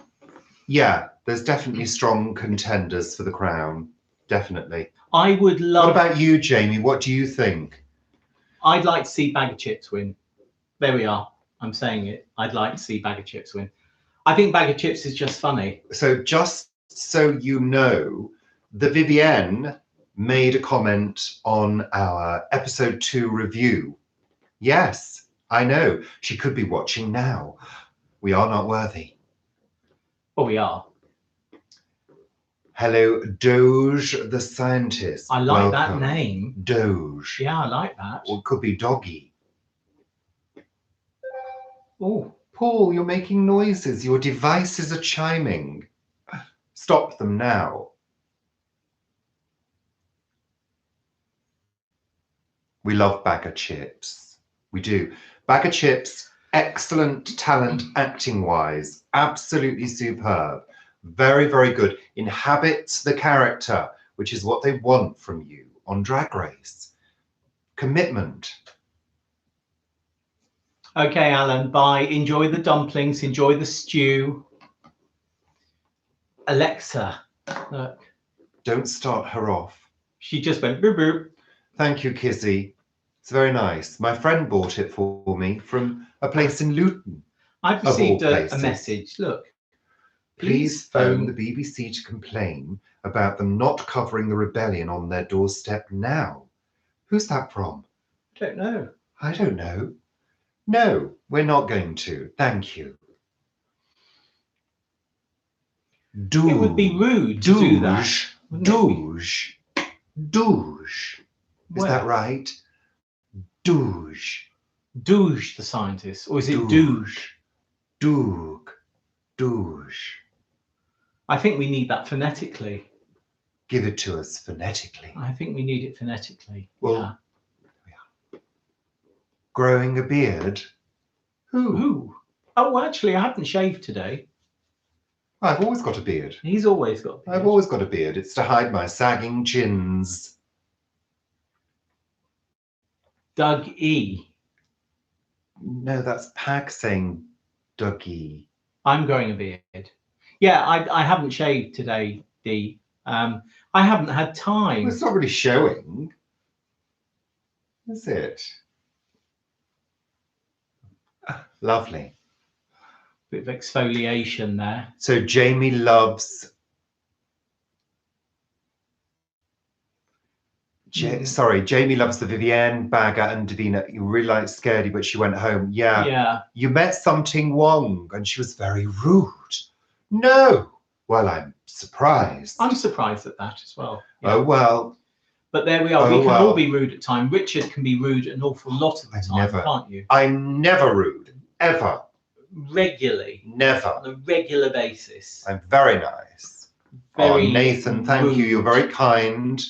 yeah, there's definitely strong contenders for the crown. Definitely. I would love... What about you, Jamie? What do you think? I'd like to see Bag of Chips win. There we are. I'm saying it. I'd like to see Bag of Chips win. I think Bag of Chips is just funny. So just so you know, the Vivienne made a comment on our episode 2 review. Yes, I know. She could be watching now. We are not worthy. Well, we are. Hello, Doge the Scientist. I like that name. Doge. Yeah, I like that. Or it could be Doggy. Oh, Paul, you're making noises. Your devices are chiming. Stop them now. We love Bag of Chips. We do. Bag of Chips, excellent talent acting-wise. Absolutely superb. Very, very good. Inhabits the character, which is what they want from you on Drag Race. Commitment. Okay, Alan, bye. Enjoy the dumplings. Enjoy the stew. Alexa, look. Don't start her off. She just went boop boop. Thank you, Kizzy. It's very nice. My friend bought it for me from a place in Luton. I've received a message. Look. Please phone the BBC to complain about them not covering the rebellion on their doorstep now. Who's that from? I don't know. I don't know. No, we're not going to. Thank you. Douche. It would be rude to do that. Douche. Douche. Is that right? Douche. Douche the scientist. Or is it douche? Doog. Douche. I think we need that phonetically. Give it to us phonetically. I think we need it phonetically. Well, yeah. Growing a beard? Who? Oh, actually, I haven't shaved today. I've always got a beard. He's always got a beard. I've always got a beard. It's to hide my sagging chins. Doug E. No, that's Pag saying Dougie. I'm growing a beard. Yeah, I haven't shaved today, Dee. I haven't had time. Well, it's not really showing. Is it? Lovely. Bit of exfoliation there. So Jamie loves. Sorry, Jamie loves the Vivienne Bagger and Davina. You really like Scaredy, but she went home. Yeah. Yeah. You met Something Wong and she was very rude. No. Well, I'm surprised. I'm surprised at that as well. Yeah. Oh, well. But there we are. We can all be rude at times. Richard can be rude an awful lot of the time, can't you? I'm never rude, ever. Regularly. Never. On a regular basis. I'm very nice. Very Nathan, thank rude. you. You're very kind.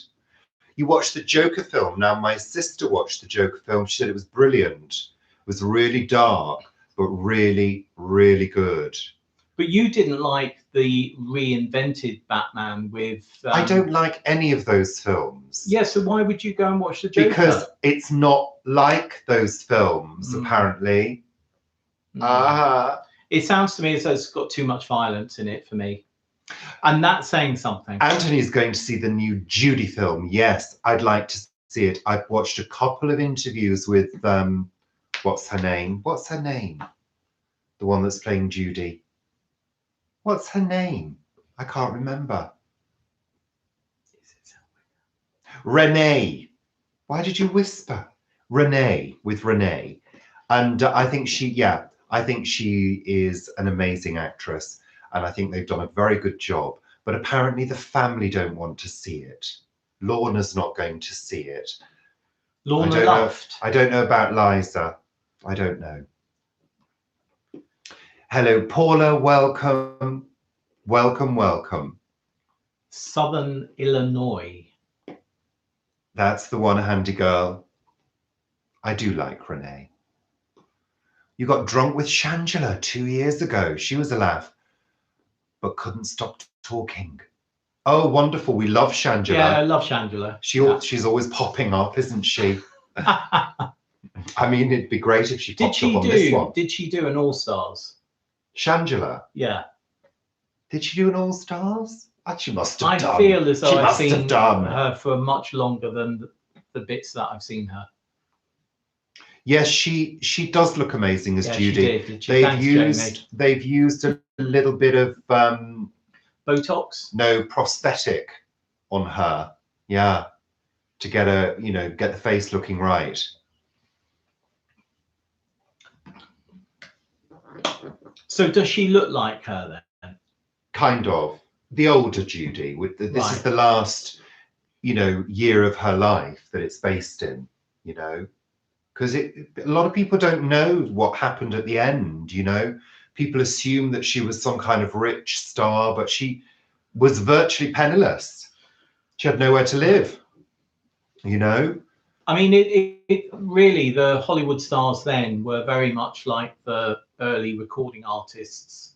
You watched the Joker film. Now, my sister watched the Joker film. She said it was brilliant. It was really dark, but really, really good. But you didn't like the reinvented Batman with... I don't like any of those films. Yeah, so why would you go and watch the Joker? Because it's not like those films, apparently. It sounds to me as though it's got too much violence in it for me. And that's saying something. Anthony's going to see the new Judy film. Yes, I'd like to see it. I've watched a couple of interviews with, what's her name? What's her name? The one that's playing Judy. What's her name? I can't remember. Renee. Why did you whisper? Renee, with Renee. And I think I think she is an amazing actress. And I think they've done a very good job. But apparently the family don't want to see it. Lorna's not going to see it. Lorna Luft. I don't know about Liza. I don't know. Hello, Paula. Welcome. Welcome, welcome. Southern Illinois. That's the one, handy girl. I do like Renee. You got drunk with Shangela 2 years ago. She was a laugh, but couldn't stop talking. Oh, wonderful. We love Shangela. Yeah, I love Shangela. She's always popping up, isn't she? I mean, it'd be great if she popped up on this one. Did she do an All-Stars? Shangela? Yeah. Did she do an All-Stars? She must have done. I feel as though I've seen her for much longer than the bits that I've seen her. Yes, she does look amazing as Judy. They've used a little bit of Botox? No, prosthetic on her. Yeah. To get get the face looking right. So does she look like her then? Kind of. The older Judy. This is the last, year of her life that it's based in, because a lot of people don't know what happened at the end, People assume that she was some kind of rich star, but she was virtually penniless. She had nowhere to live, I mean, it really, the Hollywood stars then were very much like the early recording artists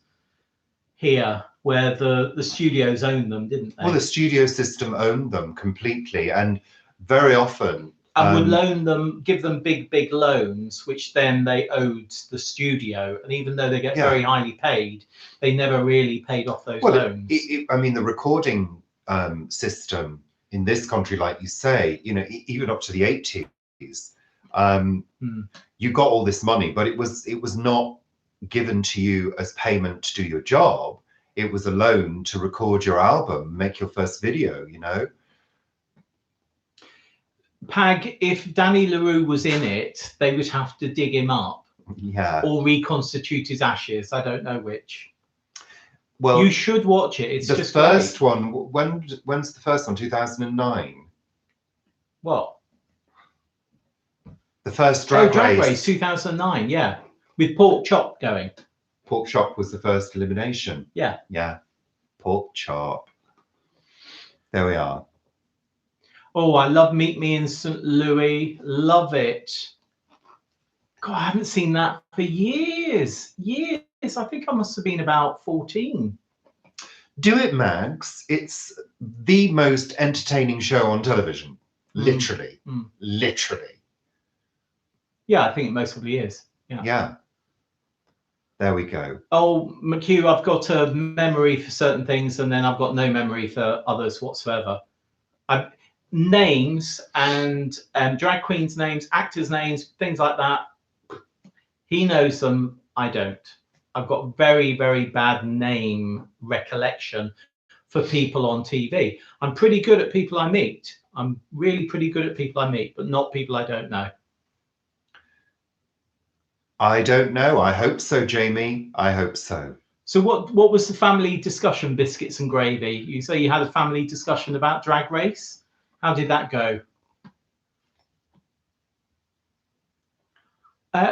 here, where the studios owned them, didn't they? Well, the studio system owned them completely, and very often... And would loan them, give them big loans, which then they owed the studio. And even though they get very highly paid, they never really paid off those loans. I mean, the recording system in this country, like you say, even up to the 80s, you got all this money, but it was not given to you as payment to do your job. It was a loan to record your album, make your first video, Pag, if Danny LaRue was in it, they would have to dig him up. Yeah. Or reconstitute his ashes. I don't know which. Well, you should watch it. It's the just first great. one. When's the first one? 2009. What? The first Drag Race 2009. Yeah, with Pork Chop going. Pork Chop was the first elimination. Yeah. Yeah. Pork Chop. There we are. Oh, I love Meet Me in St. Louis. Love it. God, I haven't seen that for years. Years. I think I must have been about 14. Do it, Mags. It's the most entertaining show on television. Literally. Literally. Yeah, I think it most probably is. Yeah. Yeah. There we go. Oh, McHugh, I've got a memory for certain things and then I've got no memory for others whatsoever. names and drag queens names, actors names, things like that. He knows them. I don't. I've got very, very bad name recollection for people on TV. I'm pretty good at people I meet. I'm really pretty good at people I meet, but not people I don't know. I don't know. I hope so, Jamie. I hope so. So what was the family discussion, biscuits and gravy? You say you had a family discussion about Drag Race. How did that go?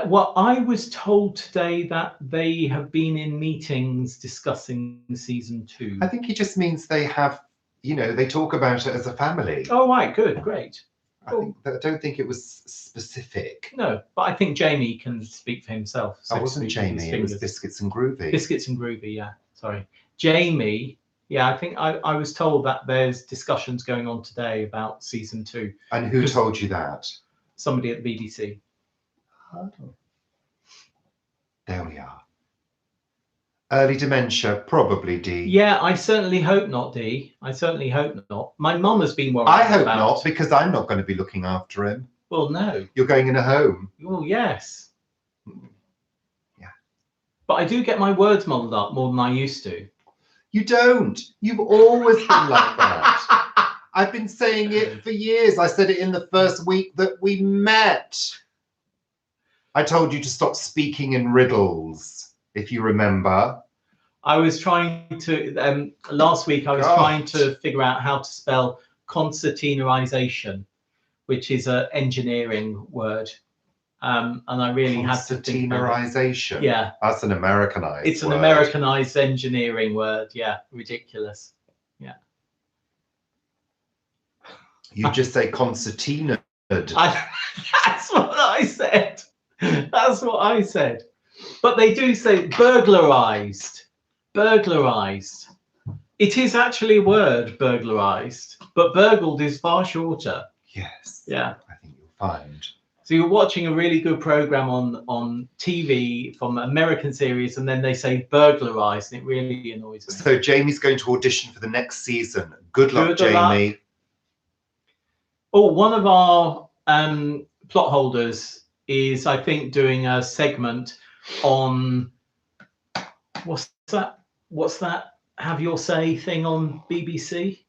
Well, I was told today that they have been in meetings discussing season 2. I think he just means they have, they talk about it as a family. Oh, right, good, great. I don't think it was specific. No, but I think Jamie can speak for himself. So it wasn't Jamie, it was Biscuits and Groovy. Biscuits and Groovy, yeah, sorry. Jamie, yeah, I think I was told that there's discussions going on today about season 2. And who told you that? Somebody at the BBC. Oh. There we are. Early dementia, probably, Dee. Yeah, I certainly hope not, Dee. I certainly hope not. My mum has been worried. I hope not, because I'm not going to be looking after him. Well, no. You're going in a home. Well, yes. Yeah. But I do get my words muddled up more than I used to. You don't. You've always been like that. I've been saying it for years. I said it in the first week that we met. I told you to stop speaking in riddles, if you remember. I was trying to, last week, I was trying to figure out how to spell concertinaization, which is an engineering word. And I really had to think about it. Concertinaization? Yeah. That's an Americanized It's an word. Americanized engineering word. Yeah, ridiculous. Yeah. You just say concertina. That's what I said. That's what I said. But they do say burglarized. Burglarized. It is actually a word, burglarized, but burgled is far shorter. Yes. Yeah. I think you'll find. So you're watching a really good program on TV from an American series, and then they say burglarized, and it really annoys me. So Jamie's going to audition for the next season. Good luck, Jamie. Luck. Oh, one of our plot holders is, I think, doing a segment on what's that have your say thing on BBC.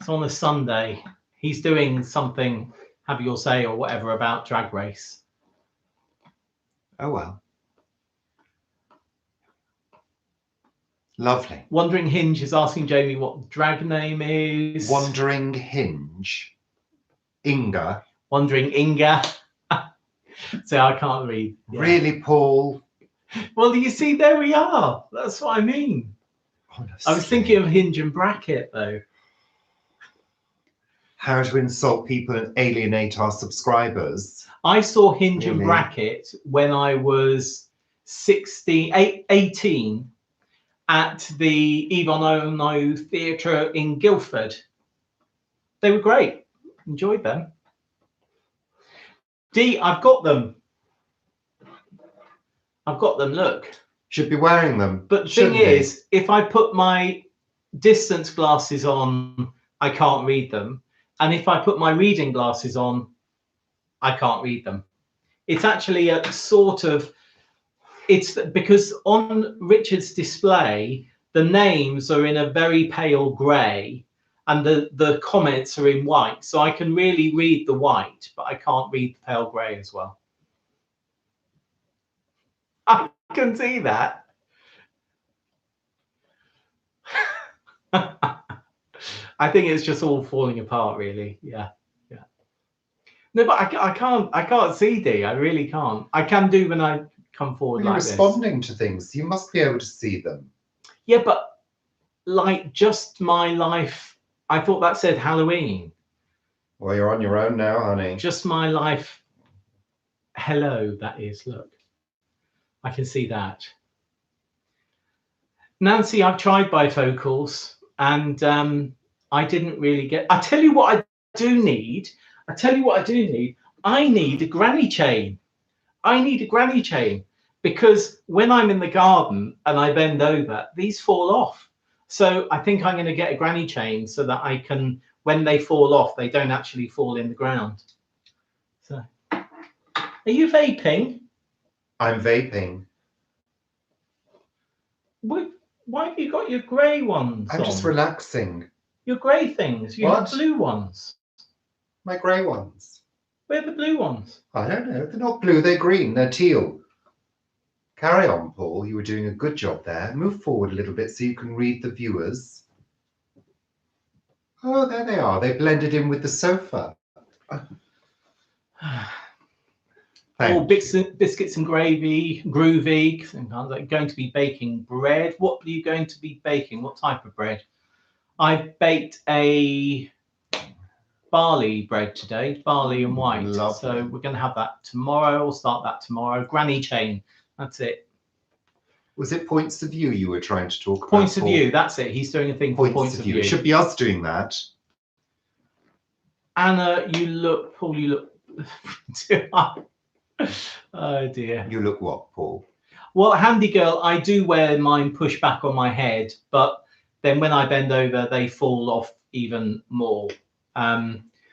It's on a Sunday. He's doing something, have your say or whatever, about Drag Race. Oh well. Lovely. Wandering Hinge is asking Jamie what drag name is. Wandering Hinge. Inga. Wandering Inga. So I can't read. Yeah. Really, Paul? Well, you see, there we are. That's what I mean. Honestly. I was thinking of Hinge and Bracket, though. How to insult people and alienate our subscribers. I saw Hinge and Bracket when I was 18 at the Yvonne Ono Theatre in Guildford. They were great. Enjoyed them. Dee, I've got them. I've got them, look. Should be wearing them. But the thing is, if I put my distance glasses on, I can't read them. And if I put my reading glasses on, I can't read them. It's actually a sort of, it's because on Richard's display, the names are in a very pale grey and the comments are in white. So I can really read the white, but I can't read the pale grey as well. I can see that. I think it's just all falling apart, really. Yeah, yeah. No, but I can't see Dee. I really can't. I can do when I come forward like this. You're responding to things. You must be able to see them. Yeah, but like just my life. I thought that said Halloween. Well, you're on your own now, honey. Just my life. Hello, that is. Look, I can see that. Nancy, I've tried bifocals and I didn't really get. I tell you what I do need. I need a granny chain. I need a granny chain because when I'm in the garden and I bend over, these fall off. So I think I'm going to get a granny chain so that I can when they fall off, they don't actually fall in the ground. So, are you vaping? I'm vaping. Why have you got your grey ones I'm on? just relaxing. Your grey things. You have blue ones. My grey ones. Where are the blue ones? I don't know. They're not blue. They're green. They're teal. Carry on, Paul. You were doing a good job there. Move forward a little bit so you can read the viewers. Oh, there they are. They blended in with the sofa. Biscuits and gravy, groovy. I'm going to be baking bread. What are you going to be baking? What type of bread? I baked a barley bread today, barley and white. Lovely. So we're going to have that tomorrow. We'll start that tomorrow. Granny chain. That's it. Was it points of view you were trying to talk about? Points of view. That's it. He's doing a thing for points of view. It should be us doing that. Anna, you look. Paul, you look. Oh dear. You look what, Paul? Well, handy girl, I do wear mine pushed back on my head, but then when I bend over, they fall off even more.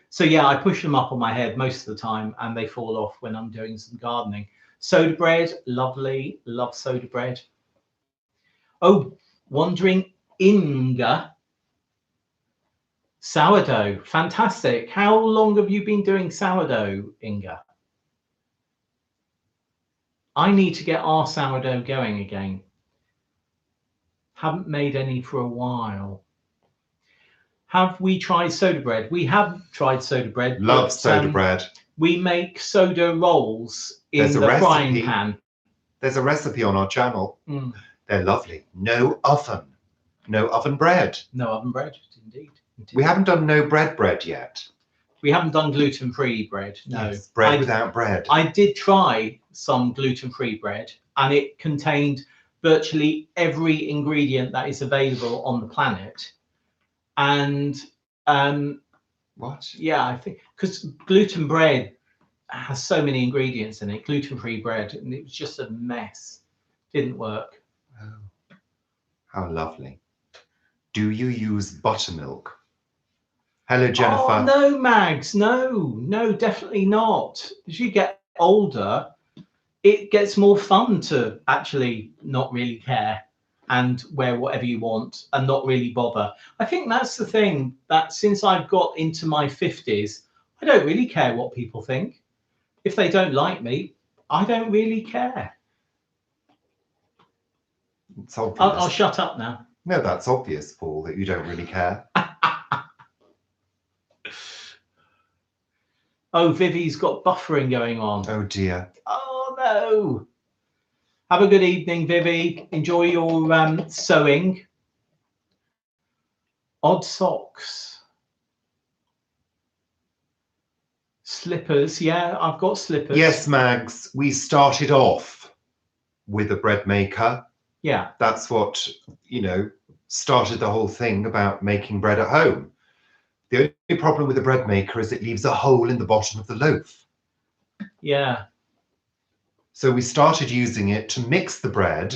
So yeah, I push them up on my head most of the time, and they fall off when I'm doing some gardening. Soda bread, lovely, love soda bread. Oh, Wandering Inga, sourdough, fantastic. How long have you been doing sourdough, Inga? I need to get our sourdough going again. Haven't made any for a while. Have we tried soda bread? We have tried soda bread. Love soda bread. We make soda rolls in the frying pan. There's a recipe on our channel. They're lovely. No oven. No oven bread. No oven bread, indeed. We haven't done no bread yet. We haven't done gluten-free bread, no. Yes, bread without bread. I did try some gluten-free bread, and it contained virtually every ingredient that is available on the planet. And what? Yeah, I think because gluten bread has so many ingredients in it, gluten-free bread, and it was just a mess. Didn't work. Oh, how lovely. Do you use buttermilk? Hello, Jennifer. Oh, no, Mags. No, definitely not. As you get older, it gets more fun to actually not really care and wear whatever you want and not really bother. I think that's the thing, that since I've got into my 50s, I don't really care what people think. If they don't like me, I don't really care. It's obvious. I'll shut up now. No, that's obvious, Paul, that you don't really care. Oh, Vivi's got buffering going on. Oh, dear. Oh, no. Have a good evening, Vivi. Enjoy your sewing. Odd socks. Slippers. Yeah, I've got slippers. Yes, Mags. We started off with a bread maker. Yeah. That's what, started the whole thing about making bread at home. The only problem with the bread maker is it leaves a hole in the bottom of the loaf. Yeah. So we started using it to mix the bread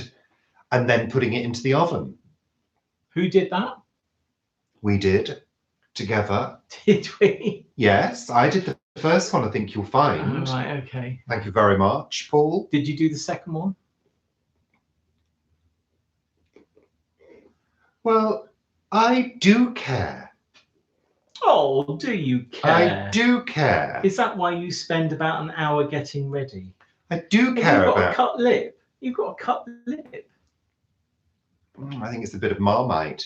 and then putting it into the oven. Who did that? We did, together. Did we? Yes, I did the first one, I think you'll find. Oh, right, okay. Thank you very much, Paul. Did you do the second one? Well, I do care. Oh, do you care? I do care. Is that why you spend about an hour getting ready? I do care You've got about... a cut lip. You've got a cut lip. I think it's a bit of Marmite.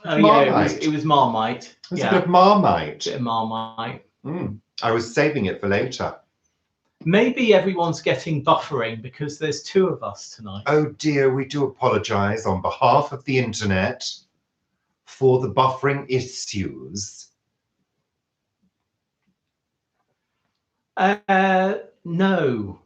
Oh, Marmite. Yeah, it was Marmite. It's a bit of Marmite. Bit of Marmite. I was saving it for later. Maybe everyone's getting buffering because there's two of us tonight. Oh dear, we do apologise on behalf of the internet for the buffering issues. No.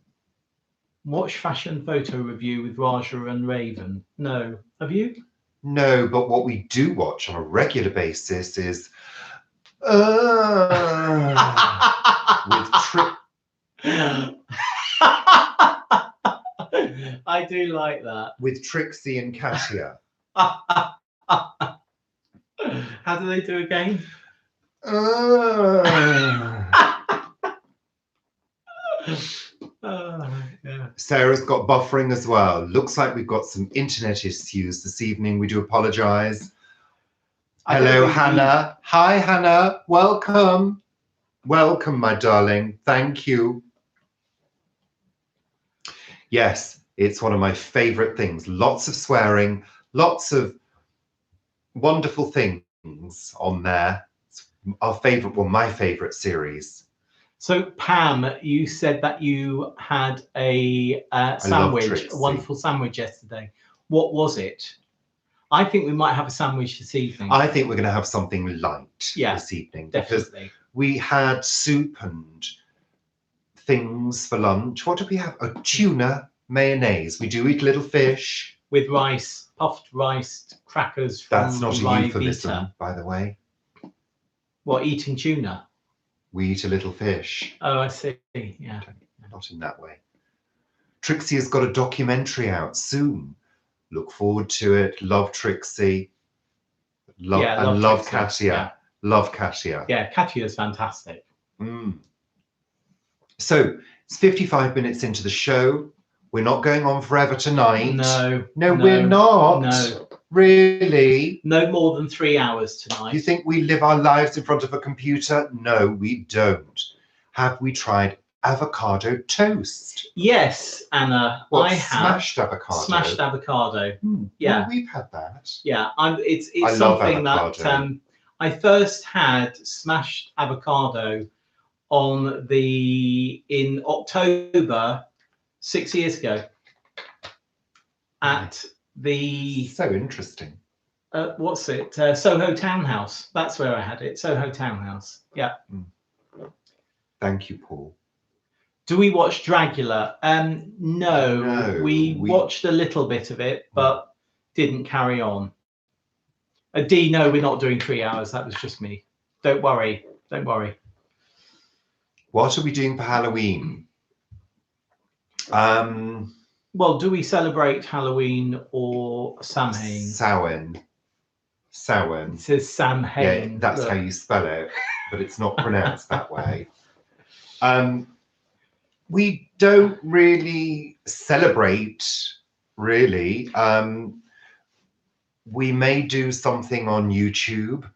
Watch fashion photo review with Raja and Raven. No. Have you? No, but what we do watch on a regular basis is with I do like that. With Trixie and Katia. How do they do again? Yeah. Sarah's got buffering as well. Looks like we've got some internet issues this evening. We do apologise. Hello, Hannah. Hi, Hannah. Welcome. Welcome, my darling. Thank you. Yes, it's one of my favourite things. Lots of swearing, lots of wonderful things on there. It's our favourite, well, my favourite series. So, Pam, you said that you had a sandwich, a wonderful sandwich yesterday. What was it? I think we might have a sandwich this evening. I think we're going to have something light this evening. Definitely. Because we had soup and things for lunch. What did we have? A tuna mayonnaise. We do eat little fish. With rice, puffed rice, crackers from That's not a euphemism, Vita. by the way. What, eating tuna? We eat a little fish. Oh, I see. Yeah. Not in that way. Trixie has got a documentary out soon. Look forward to it. Love Trixie. Love Katia. Yeah. Love Katia. Yeah, Katia's fantastic. So it's 55 minutes into the show. We're not going on forever tonight. No, we're not. No. Really? No more than 3 hours tonight. You think we live our lives in front of a computer? No, we don't. Have we tried avocado toast? Yes, Anna. What, I have. Smashed avocado? Smashed avocado. Yeah. Well, we've had that. Yeah, it's I something love that I first had smashed avocado in October 6 years ago at the So interesting. What's it? Soho Townhouse. That's where I had it. Soho Townhouse. Yeah. Thank you, Paul. Do we watch Dragula? No. We watched a little bit of it, but didn't carry on. D, no, we're not doing 3 hours. That was just me. Don't worry. Don't worry. What are we doing for Halloween? Well, do we celebrate Halloween or Samhain? Samhain. It says Samhain. Yeah, that's how you spell it, but it's not pronounced that way. We don't really celebrate, really. We may do something on YouTube.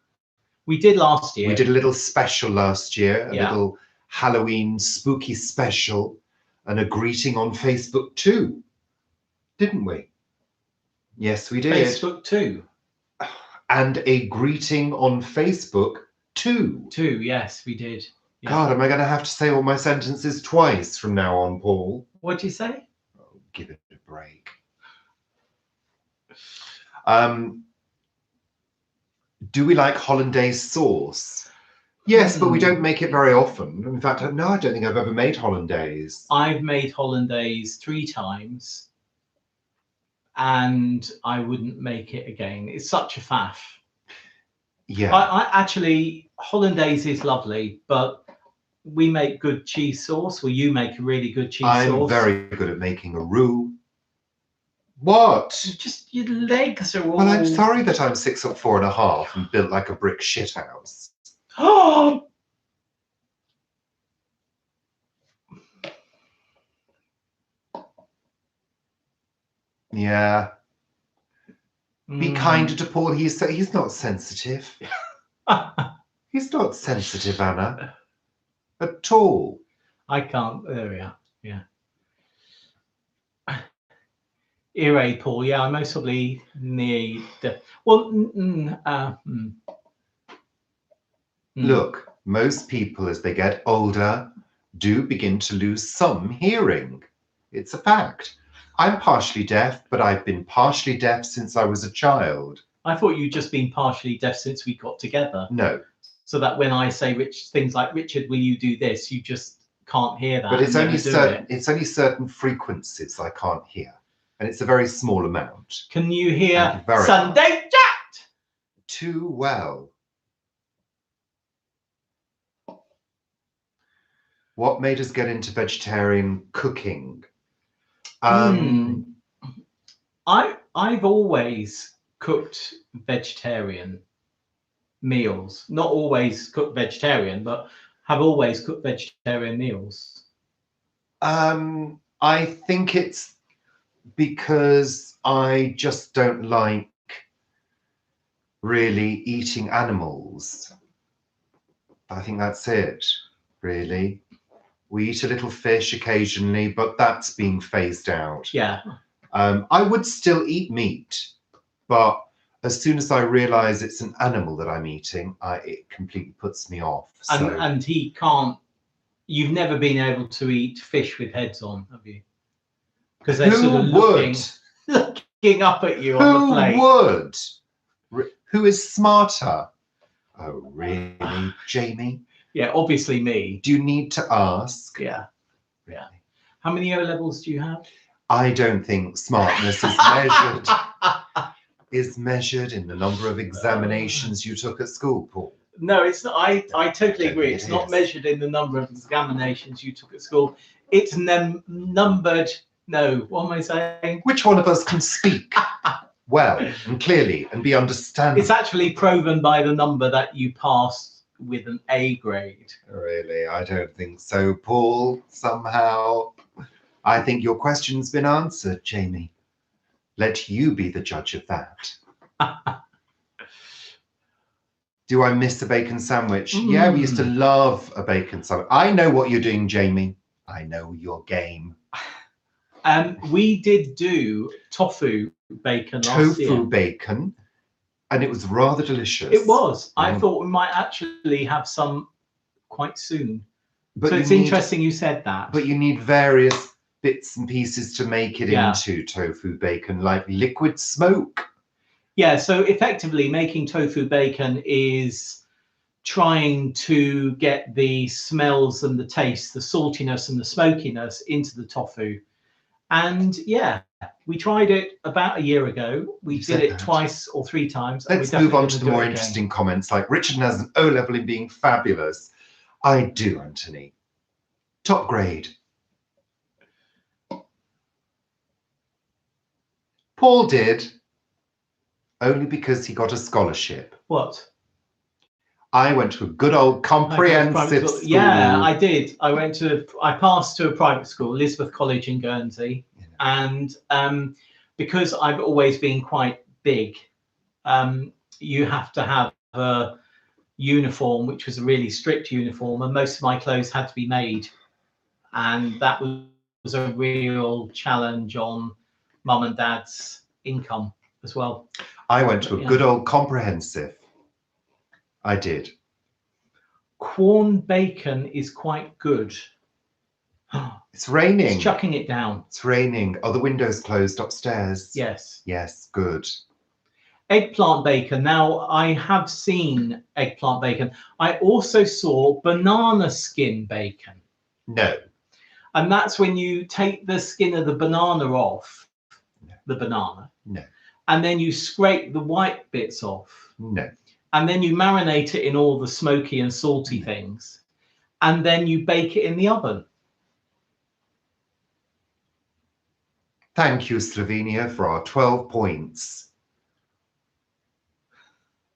We did last year. We did a little special last year, a little Halloween spooky special, and a greeting on Facebook too, didn't we? Yes, we did. Facebook too. And a greeting on Facebook too. Yes, we did. Yeah. God, am I going to have to say all my sentences twice from now on, Paul? What'd you say? Oh, give it a break. Do we like hollandaise sauce? Yes, but we don't make it very often. In fact, no, I don't think I've ever made hollandaise. I've made hollandaise 3 times, and I wouldn't make it again. It's such a faff. Yeah. I actually, hollandaise is lovely, but we make good cheese sauce. Well, you make a really good cheese sauce. I'm very good at making a roux. What? Just your legs are all... Well, I'm sorry that I'm 6'4.5" and built like a brick shithouse. Oh! Yeah. Be kinder to Paul. He's not sensitive. He's not sensitive, Anna. At all. I can't. There we are. Yeah. Ire, Paul. Yeah, I most probably need. Well, Look, most people as they get older do begin to lose some hearing. It's a fact. I'm partially deaf, but I've been partially deaf since I was a child. I thought you'd just been partially deaf since we got together. No. So that when I say things like, Richard, will you do this? You just can't hear that. But it's only certain frequencies I can't hear. And it's a very small amount. Can you hear Sunday Chat? Too well. What made us get into vegetarian cooking? I've always cooked vegetarian. meals? Not always cook vegetarian, but have always cooked vegetarian meals. I think it's because I just don't like really eating animals. I think that's it, really. We eat a little fish occasionally, but that's being phased out. Yeah. I would still eat meat, but as soon as I realize it's an animal that I'm eating, it completely puts me off. And he can't. You've never been able to eat fish with heads on, have you? Because they're sort of looking up at you on the plate. Who would? Who is smarter? Oh, really, Jamie? Yeah, obviously me. Do you need to ask? Yeah. Yeah. How many O levels do you have? I don't think smartness is measured in the number of examinations you took at school, Paul. No, it's not. I totally agree. It's not measured in the number of examinations you took at school. It's numbered. No, what am I saying? Which one of us can speak well and clearly and be understandable? It's actually proven by the number that you passed with an A grade. Really? I don't think so, Paul. Somehow. I think your question's been answered, Jamie. Let you be the judge of that. Do I miss a bacon sandwich? Yeah, we used to love a bacon sandwich. I know what you're doing, Jamie. I know your game. We did do tofu bacon last year. Tofu bacon, and it was rather delicious. It was. I thought we might actually have some quite soon. But so it's interesting you said that. But you need various bits and pieces to make it into tofu bacon, like liquid smoke. Yeah, so effectively making tofu bacon is trying to get the smells and the taste, the saltiness and the smokiness into the tofu. And yeah, we tried it about a year ago. We did it twice or three times. Let's move on to the more interesting comments, like Richard has an O level in being fabulous. I do, Anthony. Top grade. Paul did, only because he got a scholarship. What? I went to a good old comprehensive school. Yeah, I did. I passed to a private school, Elizabeth College in Guernsey. Yeah. And because I've always been quite big, you have to have a uniform, which was a really strict uniform, and most of my clothes had to be made. And that was a real challenge on mum and dad's income as well. I went to a good old comprehensive. I did. Corn bacon is quite good. It's raining. It's chucking it down. It's raining. Oh, the window's closed upstairs. Yes. Yes, good. Eggplant bacon. Now, I have seen eggplant bacon. I also saw banana skin bacon. No. And that's when you take the skin of the banana off. No. The banana. No. And then you scrape the white bits off. No. And then you marinate it in all the smoky and salty things. And then you bake it in the oven. Thank you, Slovenia, for our 12 points.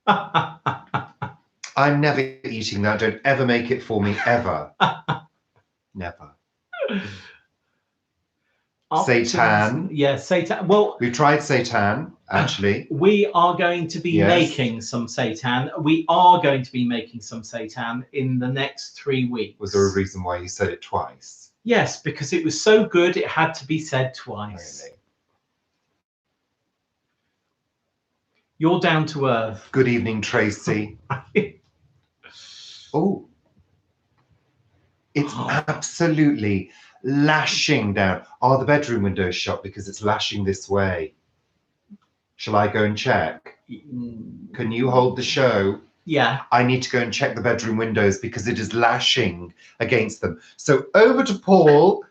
I'm never eating that. Don't ever make it for me, ever. Never. Seitan. Yes, seitan. Well, we've tried seitan, actually. We are going to be making some seitan. We are going to be making some seitan in the next 3 weeks. Was there a reason why you said it twice? Yes, because it was so good, it had to be said twice. Really? You're down to earth. Good evening, Tracy. Oh. It's absolutely lashing down. Are the bedroom windows shut because it's lashing this way? Shall I go and check? Can you hold the show? Yeah. I need to go and check the bedroom windows because it is lashing against them. So over to Paul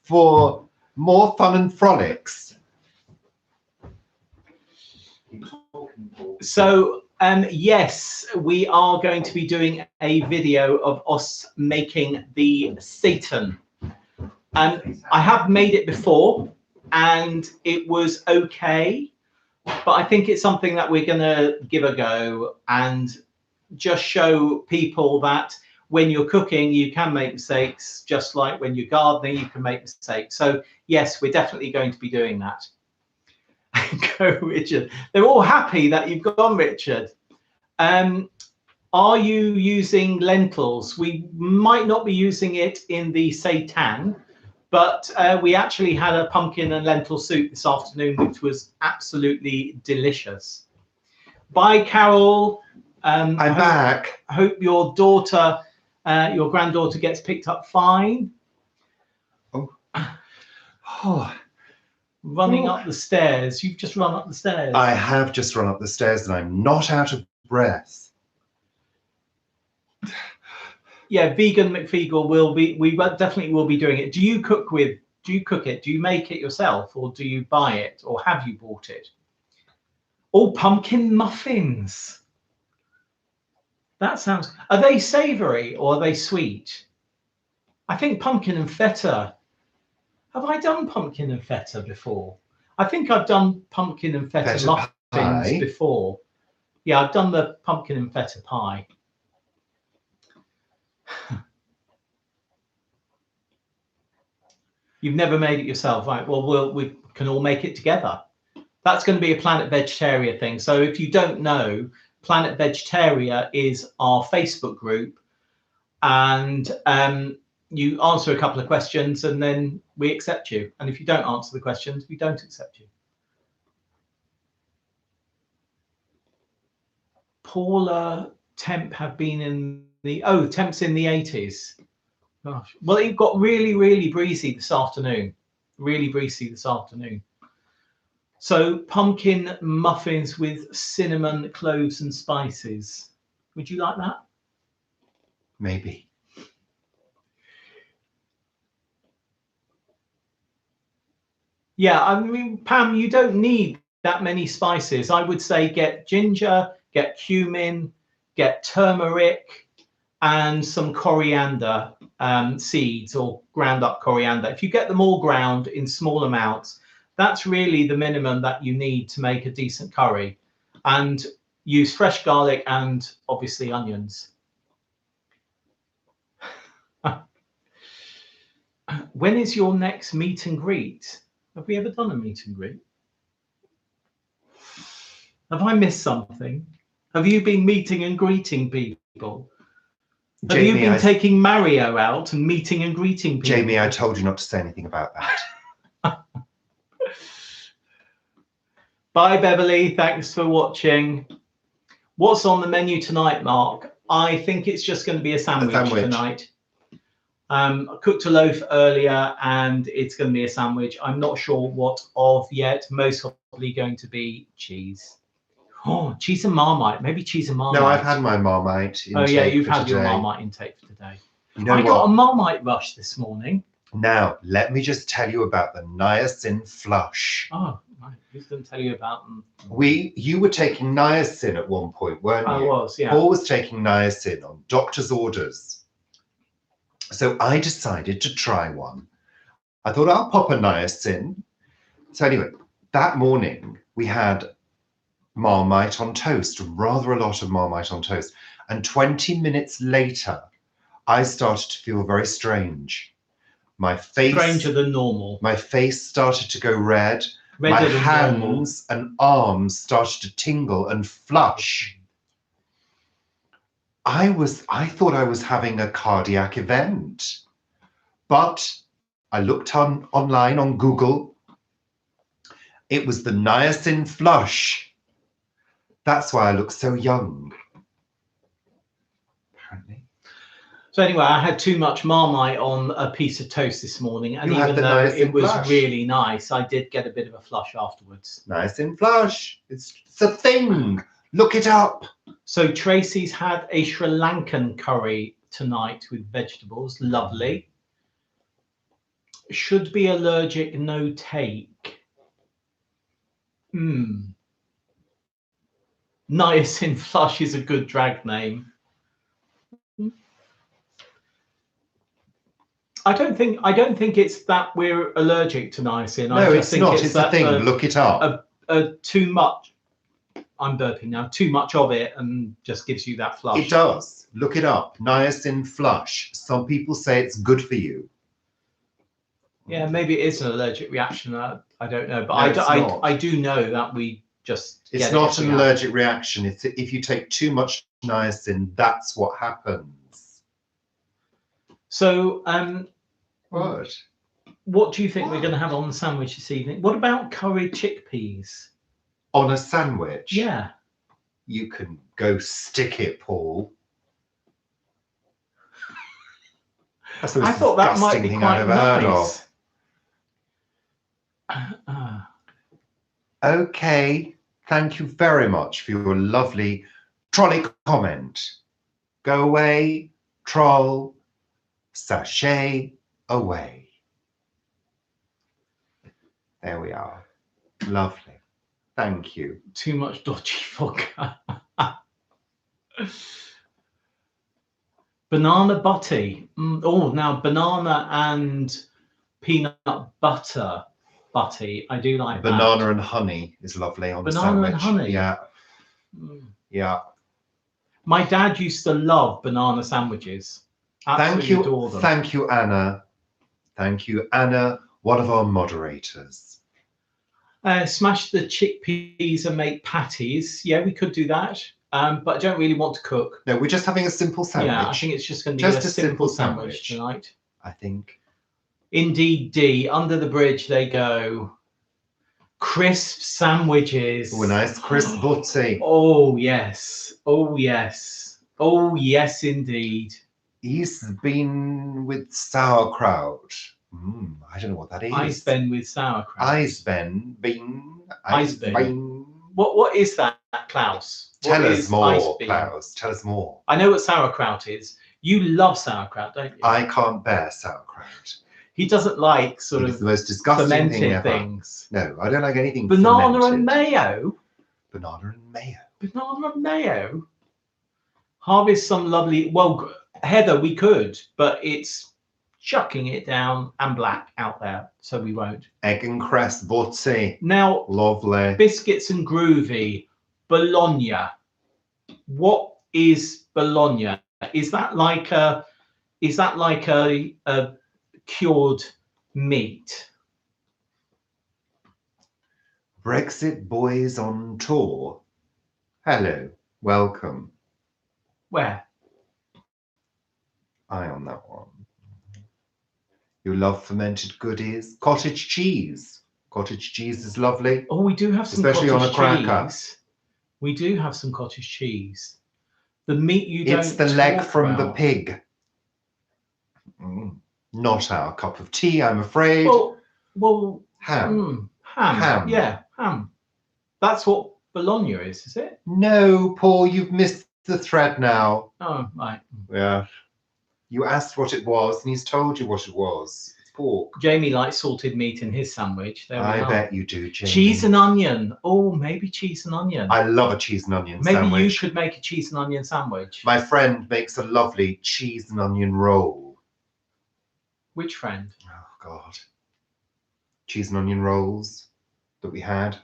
for more fun and frolics. So yes, we are going to be doing a video of us making the seitan. I have made it before and it was okay, but I think it's something that we're going to give a go. And just show people that when you're cooking, you can make mistakes, just like when you're gardening, you can make mistakes. So yes, we're definitely going to be doing that. Go, Richard. They're all happy that you've gone, Richard. Are you using lentils? We might not be using it in the seitan, but we actually had a pumpkin and lentil soup this afternoon, which was absolutely delicious. Bye, Carol. I'm back. Hope your daughter, your granddaughter, gets picked up fine. Oh. Running up the stairs. You've just run up the stairs. I have just run up the stairs and I'm not out of breath. Yeah, vegan McFeagle will be. We definitely will be doing it. Do you cook it? Do you make it yourself, or do you buy it, or have you bought it? Oh, pumpkin muffins. That sounds. Are they savoury or are they sweet? I think pumpkin and feta. Have I done pumpkin and feta before? I think I've done pumpkin and feta muffins pie before. Yeah, I've done the pumpkin and feta pie. You've never made it yourself, right? Well, we can all make it together. That's going to be a Planet Vegetaria thing. So if you don't know, Planet Vegetaria is our Facebook group, and you answer a couple of questions and then we accept you. And if you don't answer the questions, we don't accept you. Paula Temp have been in the, Temp's in the 80s. Gosh. Well, it got really, really breezy this afternoon. Really breezy this afternoon. So pumpkin muffins with cinnamon, cloves and spices. Would you like that? Maybe. Yeah, I mean, Pam, you don't need that many spices. I would say get ginger, get cumin, get turmeric, and some coriander seeds or ground up coriander. If you get them all ground in small amounts, that's really the minimum that you need to make a decent curry. And use fresh garlic and obviously onions. When is your next meet and greet? Have we ever done a meet and greet? Have I missed something? Have you been meeting and greeting people? Have you been taking Mario out and meeting and greeting people? Jamie, I told you not to say anything about that. Bye, Beverly. Thanks for watching. What's on the menu tonight, Mark? I think it's just going to be a sandwich tonight. I cooked a loaf earlier and it's going to be a sandwich. I'm not sure what of yet. Most probably going to be cheese. Oh, cheese and Marmite. Maybe cheese and Marmite. No, I've had my Marmite intake. Oh, yeah, you've had your Marmite intake for today. You know I got a Marmite rush this morning. Now, let me just tell you about the niacin flush. Oh, right. Who's going to tell you about them? You were taking niacin at one point, weren't you? I was, yeah. Paul was taking niacin on doctor's orders. So I decided to try one. I thought I'll pop a niacin. So anyway, that morning we had Marmite on toast, rather a lot of Marmite on toast. And 20 minutes later, I started to feel very strange. My face, stranger than normal. My face started to go red. My hands and arms started to tingle and flush. I thought I was having a cardiac event, but I looked online on Google. It was the niacin flush. That's why I look so young, apparently. So anyway, I had too much Marmite on a piece of toast this morning, and even though it was really nice, I did get a bit of a flush afterwards. Niacin flush. It's a thing. Look it up. So Tracy's had a Sri Lankan curry tonight with vegetables. Lovely. Should be allergic, no take. Niacin flush is a good drag name. I don't think it's that we're allergic to niacin. No, it's not. It's a thing. Look it up. Too much. I'm burping now. Too much of it and just gives you that flush. It does. Look it up. Niacin flush. Some people say it's good for you. Yeah, maybe it is an allergic reaction. I don't know, but No, I do know that we just. It's not an allergic reaction. It's if you take too much niacin, that's what happens. So, what do you think we're going to have on the sandwich this evening? What about curried chickpeas? On a sandwich? Yeah. You can go stick it, Paul. That's the most I thought that might be thing quite I've ever heard nice. of. Okay. Thank you very much for your lovely trolley comment. Go away, troll, sashay away. There we are. Lovely. Thank you. Too much dodgy vodka. Banana butty. Oh, now banana and peanut butter butty. I do like banana that. And honey is lovely on banana the sandwich. And honey. Yeah. Yeah. My dad used to love banana sandwiches. Absolutely adore them. Thank you, Anna. Thank you, Anna, one of our moderators. Smash the chickpeas and make patties. Yeah, we could do that. But I don't really want to cook. No, we're just having a simple sandwich. Yeah, I think it's just going to be a simple sandwich tonight. I think. Indeed, D. Under the bridge they go. Crisp sandwiches. Oh, a nice crisp butty. Oh, yes. Oh, yes. Oh, yes, indeed. He's been with sauerkraut. I don't know what that is. Eisbein with sauerkraut. Eisbein. What is that, Klaus? Tell us more, Klaus. Tell us more. I know what sauerkraut is. You love sauerkraut, don't you? I can't bear sauerkraut. He doesn't like sort of the most disgusting fermented things. No, I don't like anything Banana fermented. And mayo. Banana and mayo. Banana and mayo. Harvest some lovely. Well, Heather, we could, but it's chucking it down and black out there, so we won't. Egg and cress butty. Now, lovely. Biscuits and groovy. Bologna. What is bologna? Is that like a cured meat? Brexit boys on tour. Hello, welcome. Where? I on that one. You love fermented goodies. Cottage cheese. Cottage cheese is lovely. Oh, we do have some especially cottage on a cracker. Cheese. We do have some cottage cheese. The meat you don't. It's the leg from the pig. Not our cup of tea, I'm afraid. Well, ham. Ham. Yeah, ham. That's what bologna is it? No, Paul, you've missed the thread now. Oh, right. Yeah. You asked what it was, and he's told you what it was. It's pork. Jamie likes salted meat in his sandwich. There we I are. bet you do, Jamie. Cheese and onion. Oh, maybe cheese and onion. I love a cheese and onion sandwich. Maybe you should make a cheese and onion sandwich. My friend makes a lovely cheese and onion roll. Which friend? Oh, God. Cheese and onion rolls that we had.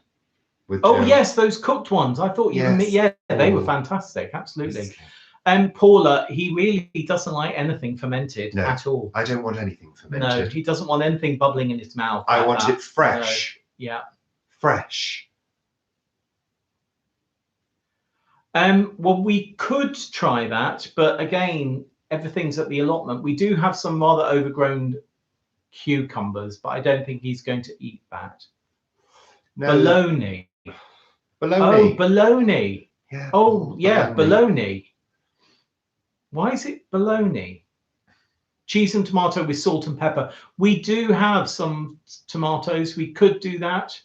With yes, those cooked ones. I thought they were fantastic. Absolutely. Paula, he really doesn't like anything fermented at all. I don't want anything fermented. No, he doesn't want anything bubbling in his mouth. I want it fresh. Yeah. Fresh. Well, we could try that, but again, everything's at the allotment. We do have some rather overgrown cucumbers, but I don't think he's going to eat that. No. Bologna. Bologna. Oh, bologna. Yeah. Oh, yeah, bologna. Why is it bologna? Cheese and tomato with salt and pepper. We do have some tomatoes. We could do that.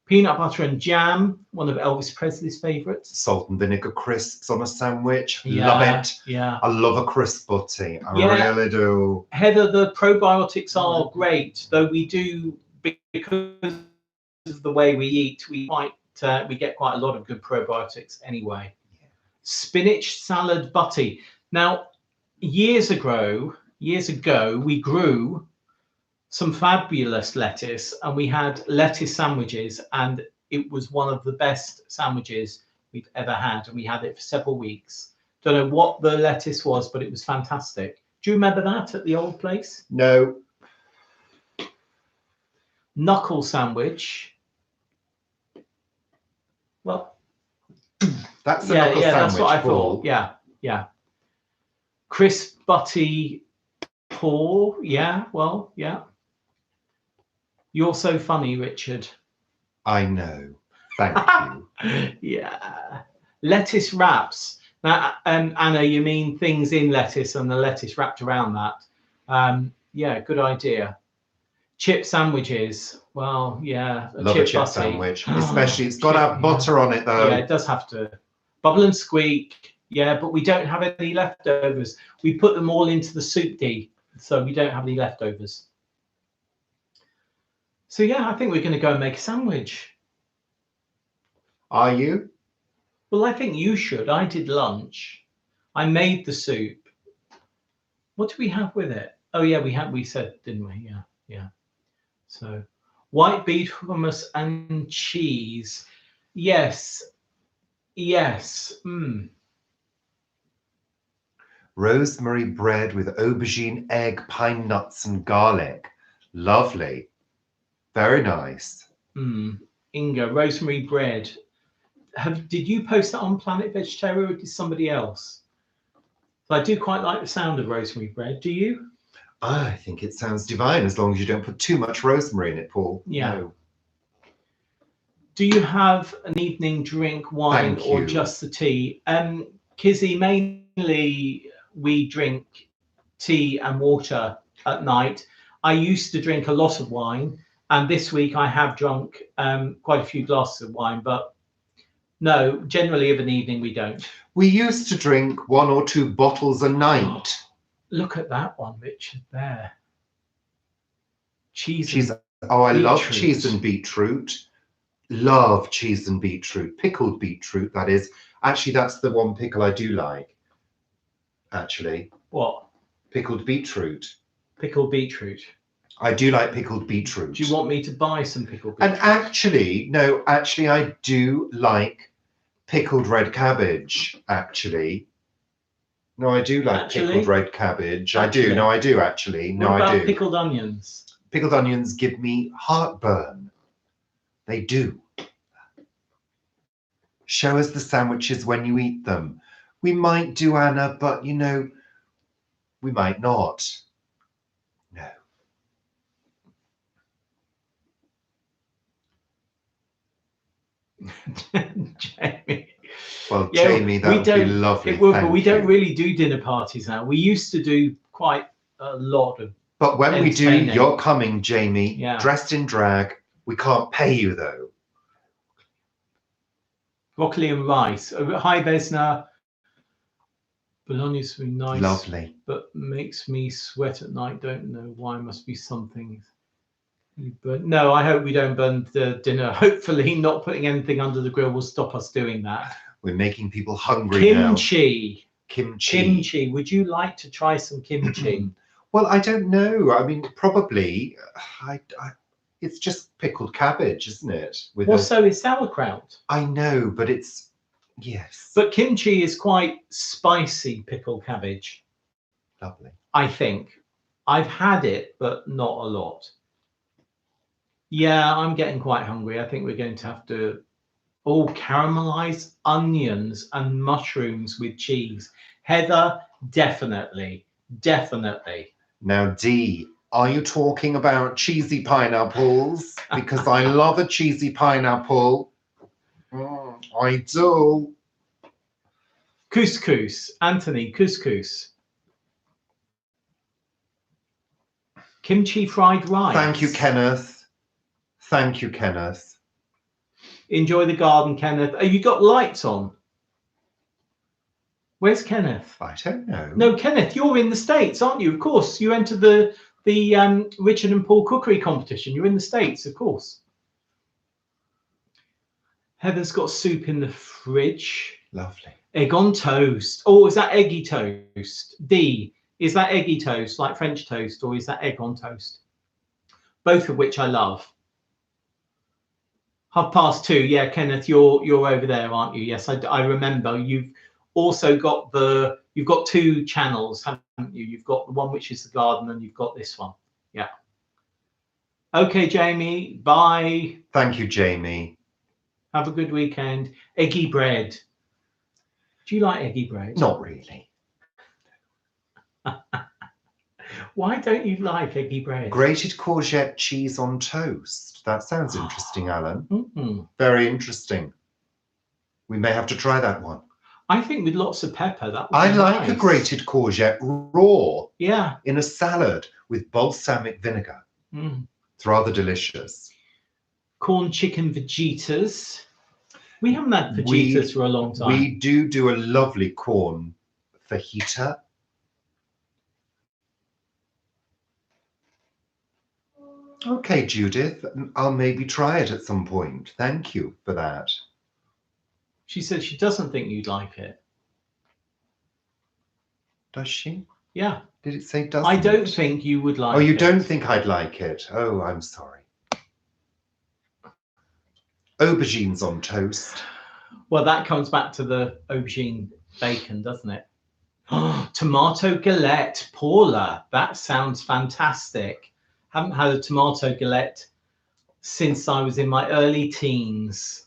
Peanut butter and jam, one of Elvis Presley's favorites. Salt and vinegar crisps on a sandwich. Love it. Yeah. I love a crisp butty. I really do. Heather, the probiotics are great, though we do, because of the way we eat, we get quite a lot of good probiotics anyway. Yeah. Spinach salad butty. Now, years ago, we grew some fabulous lettuce, and we had lettuce sandwiches, and it was one of the best sandwiches we've ever had, and we had it for several weeks. Don't know what the lettuce was, but it was fantastic. Do you remember that at the old place? No. Knuckle sandwich. Well, that's a knuckle sandwich. That's what I Paul. thought. Yeah. Crisp butty paw. Yeah. You're so funny, Richard. I know. Thank you. Yeah. Lettuce wraps. Now, Anna, you mean things in lettuce and the lettuce wrapped around that? Yeah, good idea. Chip sandwiches. Well, yeah. Love a chip sandwich. Especially, it's got to have butter on it, though. Yeah, it does have to. Bubble and squeak. Yeah, but we don't have any leftovers. We put them all into the soup D, so we don't have any leftovers. So yeah, I think we're going to go and make a sandwich. Are you? Well, I think you should. I did lunch. I made the soup. What do we have with it? Oh yeah, we said, didn't we? Yeah. So white beef hummus and cheese. Yes. Rosemary bread with aubergine, egg, pine nuts, and garlic. Lovely. Very nice. Inga, rosemary bread. Did you post that on Planet Vegetaria or did somebody else? I do quite like the sound of rosemary bread. Do you? I think it sounds divine as long as you don't put too much rosemary in it, Paul. Yeah. No. Do you have an evening drink, wine, or just the tea? Kizzy, mainly we drink tea and water at night. I used to drink a lot of wine, and this week I have drunk quite a few glasses of wine, but no, generally of an evening we don't. We used to drink 1 or 2 bottles a night. Look at that one, Richard, there. Cheese. Oh, I love cheese and beetroot. Love cheese and beetroot. Pickled beetroot, that is. Actually, that's the one pickle I do like. Actually. What? Pickled beetroot. Pickled beetroot. I do like pickled beetroot. Do you want me to buy some pickled beetroot? And actually, I do like pickled red cabbage, actually. No, I do like pickled red cabbage. I do. No, I do, actually. No, what about I do. Pickled onions? Pickled onions give me heartburn. They do. Show us the sandwiches when you eat them. We might do, Anna, but, we might not. No. Jamie. Well, Jamie, that would be lovely. It would, but we don't really do dinner parties now. We used to do quite a lot of. But when we do, you're coming, Jamie, dressed in drag. We can't pay you, though. Broccoli and rice. Hi, Vesna. Bologna's really nice. Lovely. But makes me sweat at night. Don't know why. Must be something. But no, I hope we don't burn the dinner. Hopefully not putting anything under the grill will stop us doing that. We're making people hungry now. Kimchi. Would you like to try some kimchi? Well, I don't know. I mean, probably. It's just pickled cabbage, isn't it? So is sauerkraut. I know, but it's, yes. But kimchi is quite spicy pickled cabbage. Lovely. I think. I've had it, but not a lot. Yeah, I'm getting quite hungry. I think we're going to have to caramelized onions and mushrooms with cheese. Heather, definitely. Now, Dee, are you talking about cheesy pineapples? Because I love a cheesy pineapple. I do. Couscous. Anthony, couscous. Kimchi fried rice. Thank you, Kenneth. Enjoy the garden, Kenneth. Oh, you got lights on? Where's Kenneth? I don't know. No, Kenneth, you're in the States, aren't you? Of course, you entered the Richard and Paul cookery competition. You're in the States, of course. Heather's got soup in the fridge. Lovely. Egg on toast. Oh, is that eggy toast? D, is that eggy toast, like French toast, or is that egg on toast? Both of which I love. 2:30. Yeah, Kenneth, you're over there, aren't you? Yes, I remember. You've also got you've got 2 channels, haven't you? You've got the one which is the garden, and you've got this one. Yeah. Okay, Jamie. Bye. Thank you, Jamie. Have a good weekend. Eggy bread. Do you like eggy bread? Not really. Why don't you like eggy bread? Grated courgette cheese on toast. That sounds interesting, Alan. Mm-hmm. Very interesting. We may have to try that one. I think with lots of pepper, that would I be like nice. a grated courgette raw. Yeah. In a salad with balsamic vinegar. It's rather delicious. Corn chicken vegetas. We haven't had vegetas for a long time. We do a lovely corn fajita. Okay, Judith, I'll maybe try it at some point. Thank you for that. She said she doesn't think you'd like it. Does she? Yeah. Did it say doesn't? I don't think you would like it. Oh, you don't think I'd like it? Oh, I'm sorry. Aubergines on toast. Well, that comes back to the aubergine bacon, doesn't it? Oh, tomato galette, Paula. That sounds fantastic. Haven't had a tomato galette since I was in my early teens.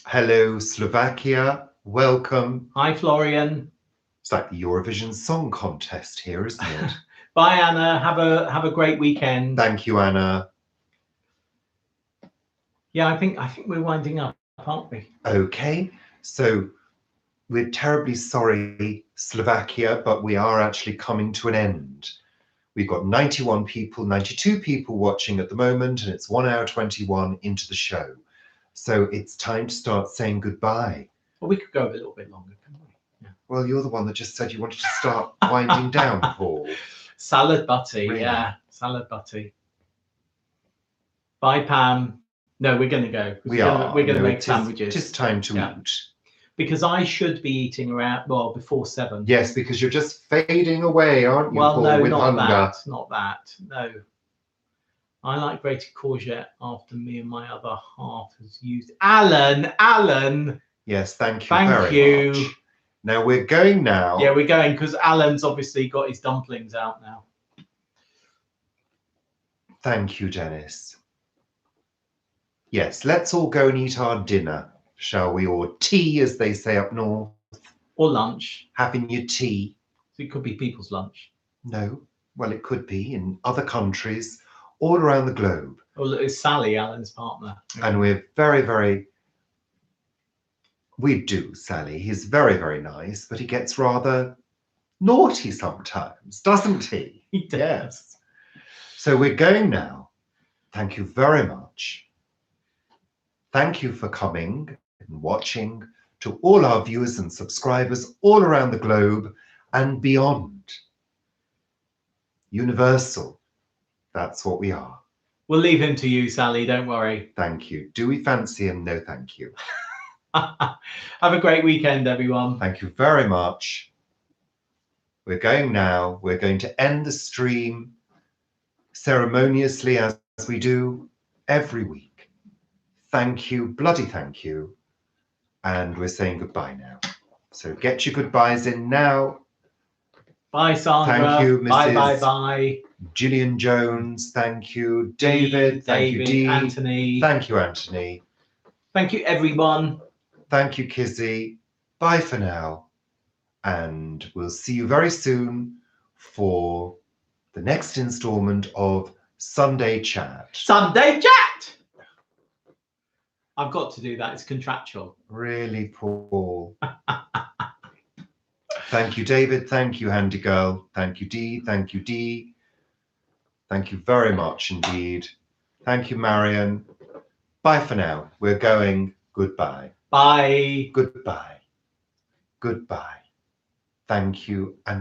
Hello, Slovakia. Welcome. Hi, Florian. It's like the Eurovision Song Contest here, isn't it? Bye, Anna. Have a great weekend. Thank you, Anna. Yeah, I think we're winding up, aren't we? Okay, so we're terribly sorry, Slovakia, but we are actually coming to an end. We've got 91 people, 92 people watching at the moment, and it's 1 hour 21 into the show. So it's time to start saying goodbye. Well, we could go a little bit longer, couldn't we? Yeah. Well, you're the one that just said you wanted to start winding down, Paul. Salad butty, Really? Yeah, salad butty. Bye, Pam. No, we're going to go. We're going to make sandwiches. It's time to eat. Because I should be eating around, before 7. Yes, because you're just fading away, aren't you, well, Paul, no, with not hunger? that. Not that. No. I like grated courgette after me and my other half has used. Alan. Yes, thank you Thank very much. Now we're going now. Yeah, we're going because Alan's obviously got his dumplings out now. Thank you, Dennis. Yes, let's all go and eat our dinner, shall we? Or tea, as they say up north. Or lunch. Having your tea. So it could be people's lunch. No, well, it could be in other countries all around the globe. Well, it's Sally, Alan's partner. And we're very, very... We do, Sally. He's very, very nice, but he gets rather naughty sometimes, doesn't he? He does. Yes. So we're going now. Thank you very much. Thank you for coming and watching, to all our viewers and subscribers all around the globe and beyond. Universal. That's what we are. We'll leave him to you, Sally. Don't worry. Thank you. Do we fancy him? No, thank you. Have a great weekend, everyone. Thank you very much. We're going now. We're going to end the stream ceremoniously as we do every week. Thank you, bloody thank you. And we're saying goodbye now. So get your goodbyes in now. Bye, Sandra. Thank you, Mrs. Bye. Gillian Jones. Thank you, David. Thank you, Dee. Anthony. Thank you, Anthony. Thank you, everyone. Thank you, Kizzy. Bye for now. And we'll see you very soon for the next installment of Sunday Chat. Sunday Chat! I've got to do that. It's contractual. Really, Paul. Thank you, David. Thank you, Handy Girl. Thank you, Dee. Thank you, Dee. Thank you very much indeed. Thank you, Marion. Bye for now. We're going. Goodbye. Bye. Goodbye. Goodbye. Thank you and